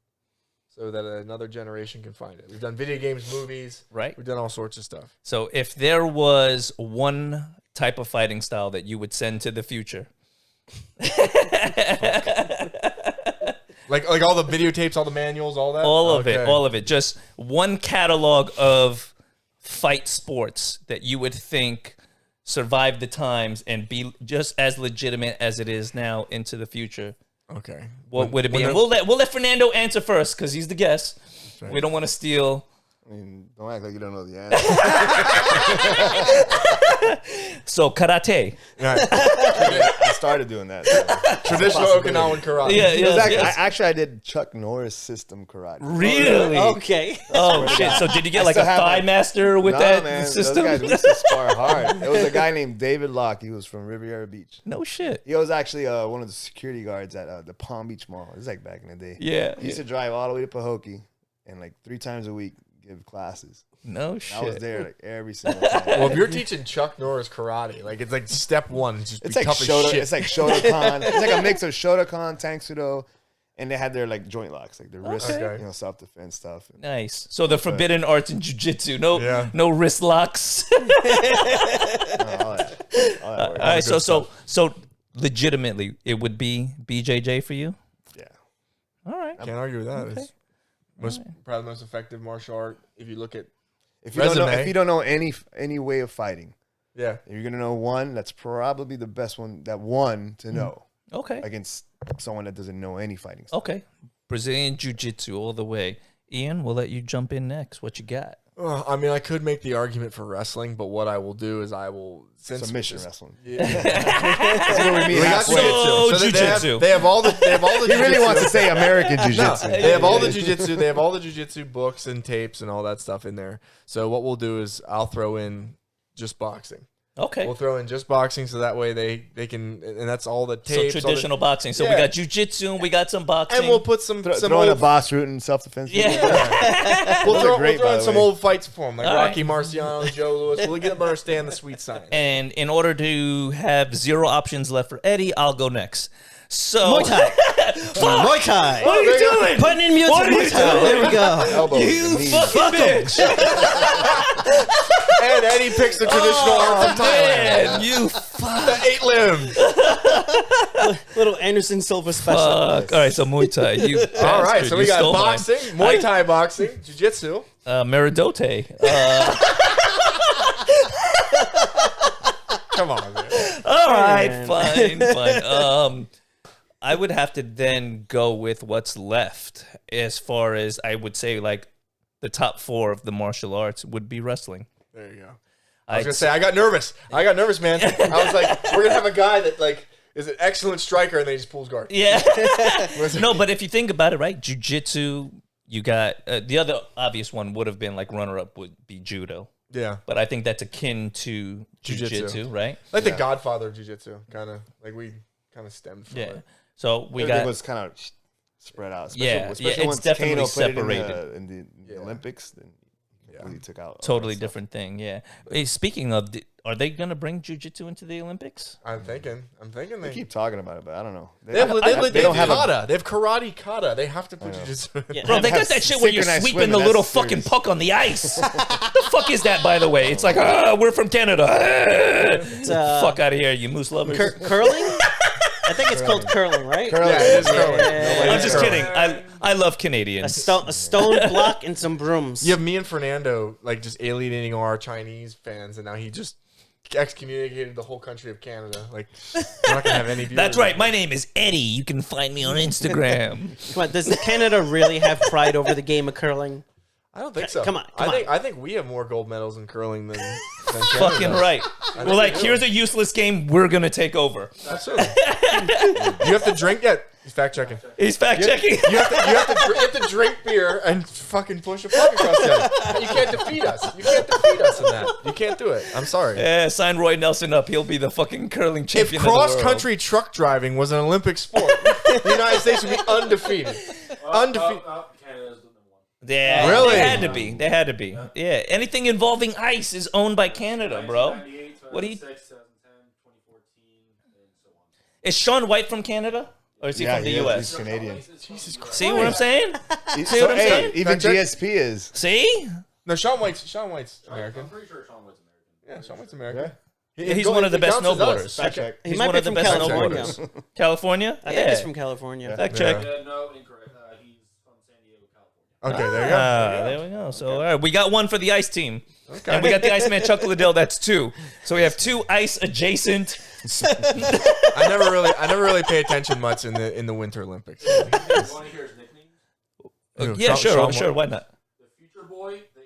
so that another generation can find it. We've done video games, movies. Right. We've done all sorts of stuff. So if there was one type of fighting style that you would send to the future. Like all the videotapes, all the manuals, all that? All of it. Just one catalog of fight sports that you would think survive the times and be just as legitimate as it is now into the future. Okay. What would it be? And we'll let Fernando answer first because he's the guest. Right. We don't want to steal I mean, don't act like you don't know the answer. So karate. I started doing that. Traditional Okinawan karate. Yeah, It was yeah. I did Chuck Norris system karate. Really? Okay. Oh shit! So did you get like a still have thigh it. master with Nah, that man, system? Those guys used to spar hard. There was a guy named David Locke. He was from Riviera Beach. No shit. He was actually one of the security guards at the Palm Beach Mall. It was like back in the day. Yeah. He used to drive all the way to Pahokee and like 3 times a week give classes. No I was shit. there like every single time. Well, if you're teaching Chuck Norris karate, like it's like step one, just It's be like tough as Shota. shit. It's like Shotokan. It's like a mix of Shotokan, Tangsudo, and they had their like joint locks, like their wrist, Okay. self defense stuff. Nice. So the forbidden arts in jiu-jitsu. No, Yeah. no wrist locks. All that All works. right. So legitimately, it would be BJJ for you. Yeah. All right. Can't argue with that. It's probably the most effective martial art if you look at. If you don't know, Resume. if you don't know any way of fighting, Yeah. if you're gonna know one, that's probably the best one. That to know Okay. against someone that doesn't know any fighting. Okay. Brazilian jiu-jitsu all the way. Ian, we'll let you jump in next. What you got? I mean, I could make the argument for wrestling, but what I will do is I will Submission wrestling. Yeah. That's what we mean. We got halfway. So jiu-jitsu. jiu-jitsu. They have all the. They have all the. He really jiu-jitsu. wants to say American jiu-jitsu. They have all the jiu-jitsu. They have all the jiu-jitsu books and tapes and all that stuff in there. So what we'll do is I'll throw in just boxing. Okay. We'll throw in just boxing so that way they can, and that's all the So tapes. traditional boxing. So we Yeah. got jiu-jitsu, we got some boxing. and we'll put some Throwing a old, Bas Rutten self-defense. Yeah. we'll Those are throw, great, we'll throw by in the some way. old fights for them, like All Rocky right. Marciano, Joe Louis. We'll get them to understand the sweet science. And in order to have 0 options left for Eddie, I'll go next. So Muay Thai. Muay Thai. What are you doing? Putting in music. What are you Muay Thai. doing? There we go. Elbows You and knees. fucking bitch! And Eddie picks the traditional art from Thailand. Man, you The 8 limbs. Little Anderson Silva special. fuck. All right, so Muay Thai. You All right, bastard, so you we got stole mine. boxing, Muay Thai boxing, jiu-jitsu. Meridote. Come on, man. All right, man. fine. I would have to then go with what's left as far as I would say like the top 4 of the martial arts would be wrestling. There you go. I was gonna say I got nervous. Man. I was like, we're gonna have a guy that like is an excellent striker and then he just pulls guard. Yeah. No, but if you think about it, right? Jiu-jitsu, you got the other obvious one would have been like runner-up would be judo. Yeah, But I think that's akin to jiu-jitsu, right? like the Godfather of jiu-jitsu, kind of like we kind of stemmed from Yeah. it. So we Everything got was kind of spread out. Yeah, Especially it's once definitely Kano put it separated. in the Olympics. Then he really took out all totally that stuff. different thing. Yeah. Hey, speaking of, are they gonna bring jiu-jitsu into the Olympics? I'm thinking They they keep talking about it, but I don't know. They have don't have a- kata. They have karate kata. They have to put jiu-jitsu. Yeah. Bro, they have got that shit where you're synchronized sweeping the swimming, little that's fucking serious. puck on the ice. The fuck is that, by the way? It's like, we're from Canada. Fuck out of here, you moose lovers. Curling? I think it's called curling, right? Curling. Yeah, it is curling. Yeah. I'm just kidding. I love A, Canadians. a stone block and some brooms. You have me and Fernando like just alienating our Chinese fans, and now he just excommunicated the whole country of Canada. Like, we're not gonna have any viewers. That's right. My name is Eddie. You can find me on Instagram. Come on, does Canada really have pride over the game of curling? I don't think so. Come on, I think we have more gold medals in curling than Canada. Fucking right. think We're like, we do. here's a useless game. We're gonna take over. Absolutely. You have to drink that. He's fact checking. He's fact checking. You have to drink beer and fucking push a puck across the ice. You can't defeat us. You can't defeat us in that. You can't do it. I'm sorry. Yeah, sign Roy Nelson up. He'll be the fucking curling If champion of the world. cross-country truck driving was an Olympic sport, the United States would be undefeated. Undefeated. Canada's the number 1. Yeah, Really? They had to be. They had to be. Yeah, anything involving ice is owned by Canada, bro. 1998, What do you? 2006, 2010, 2014, and so on. Is Sean White from Canada, or is he from the He's U.S.? Canadian. Jesus Christ. See what I'm saying? So, what I'm saying? even Fact check. GSP is. See? No, Sean White's American. I'm pretty sure Sean White's American. Yeah, Sean White's American. He's one of the best snowboarders. Fact check. He He's might one be of the from best California. snowboarders. California? I think he's from California. Fact check. No, incorrect. He's from San Diego, California. Okay, there you go. There we go. So, all right, we got one for the ice team. Okay. And we got the Iceman Chuck Liddell. That's 2. So we have 2 ice adjacent. I never really pay attention much in the Winter Olympics. You want to hear his nicknames? Yeah, Sean sure. White. Why not? The Future Boy, the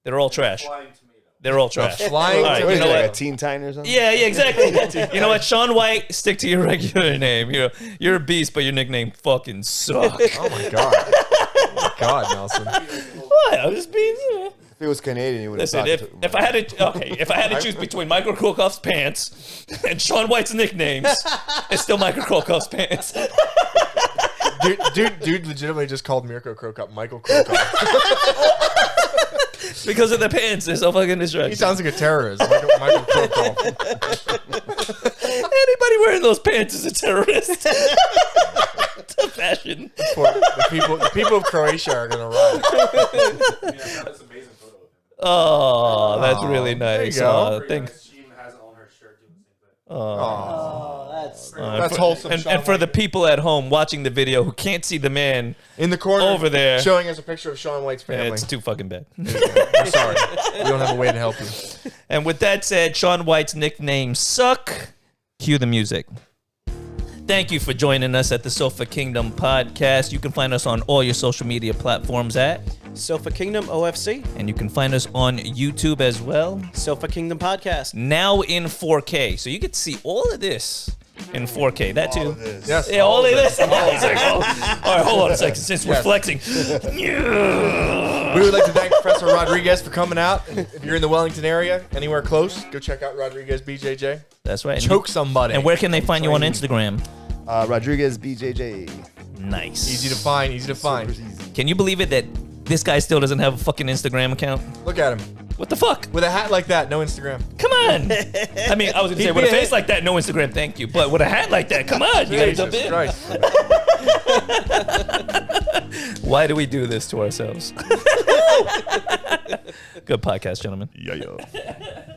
They're all trash. Flying tomato. They're all trash. Flying All right, What you is know it, like what? a Teen Titans or something? Yeah, exactly. You know what, Sean White, stick to your regular name. You're a beast, but your nickname fucking sucks. Oh my god. Oh my god, Nelson. What? I'm just being. If it was Canadian, you would have Listen, if I had to choose between Mirko Cro Cop's pants and Sean White's nicknames, it's still Mirko Cro Cop's pants. Dude legitimately just called Mirko Cro Cop Michael Cro Cop. Because of the pants, they're so fucking distracting. He sounds like a terrorist. Michael Cro Cop. Anybody wearing those pants is a terrorist. It's a fashion. The people of Croatia are gonna riot. I mean, I found this amazing photo of him. Oh, that's really there you nice. go. Thanks. She even has it on her shirt doing the same thing. Oh, that's That's wholesome. And Sean for White. the people at home watching the video who can't see the man, in the corner over there. showing us a picture of Sean White's family. it's too fucking bad. We're sorry. We don't have a way to help you. And with that said, Sean White's nicknames suck. Cue the music. Thank you for joining us at the Sofa Kingdom podcast. You can find us on all your social media platforms at, Sofa Kingdom OFC, and you can find us on YouTube as well. Sofa Kingdom Podcast. Now in 4K. So you get to see all of this in 4K. That too. Yes. Yeah, all of this. All right, hold on a second. Since we're Yes. flexing. We would like to thank Professor Rodriguez for coming out. If you're in the Wellington area, anywhere close, go check out Rodriguez BJJ. That's right. Choke somebody. And where can they find you on Instagram? Rodriguez BJJ. Nice. Easy to find. Easy to find. Super easy. Can you believe it that this guy still doesn't have a fucking Instagram account? Look at him What the fuck? with a hat like that. No Instagram. Come on. I mean, I was gonna say with a be a face hit. like that, no Instagram, thank you. But with a hat like that, come on, you gotta jump Jesus in. Christ. Why do we do this to ourselves? Good podcast, gentlemen. Yeah.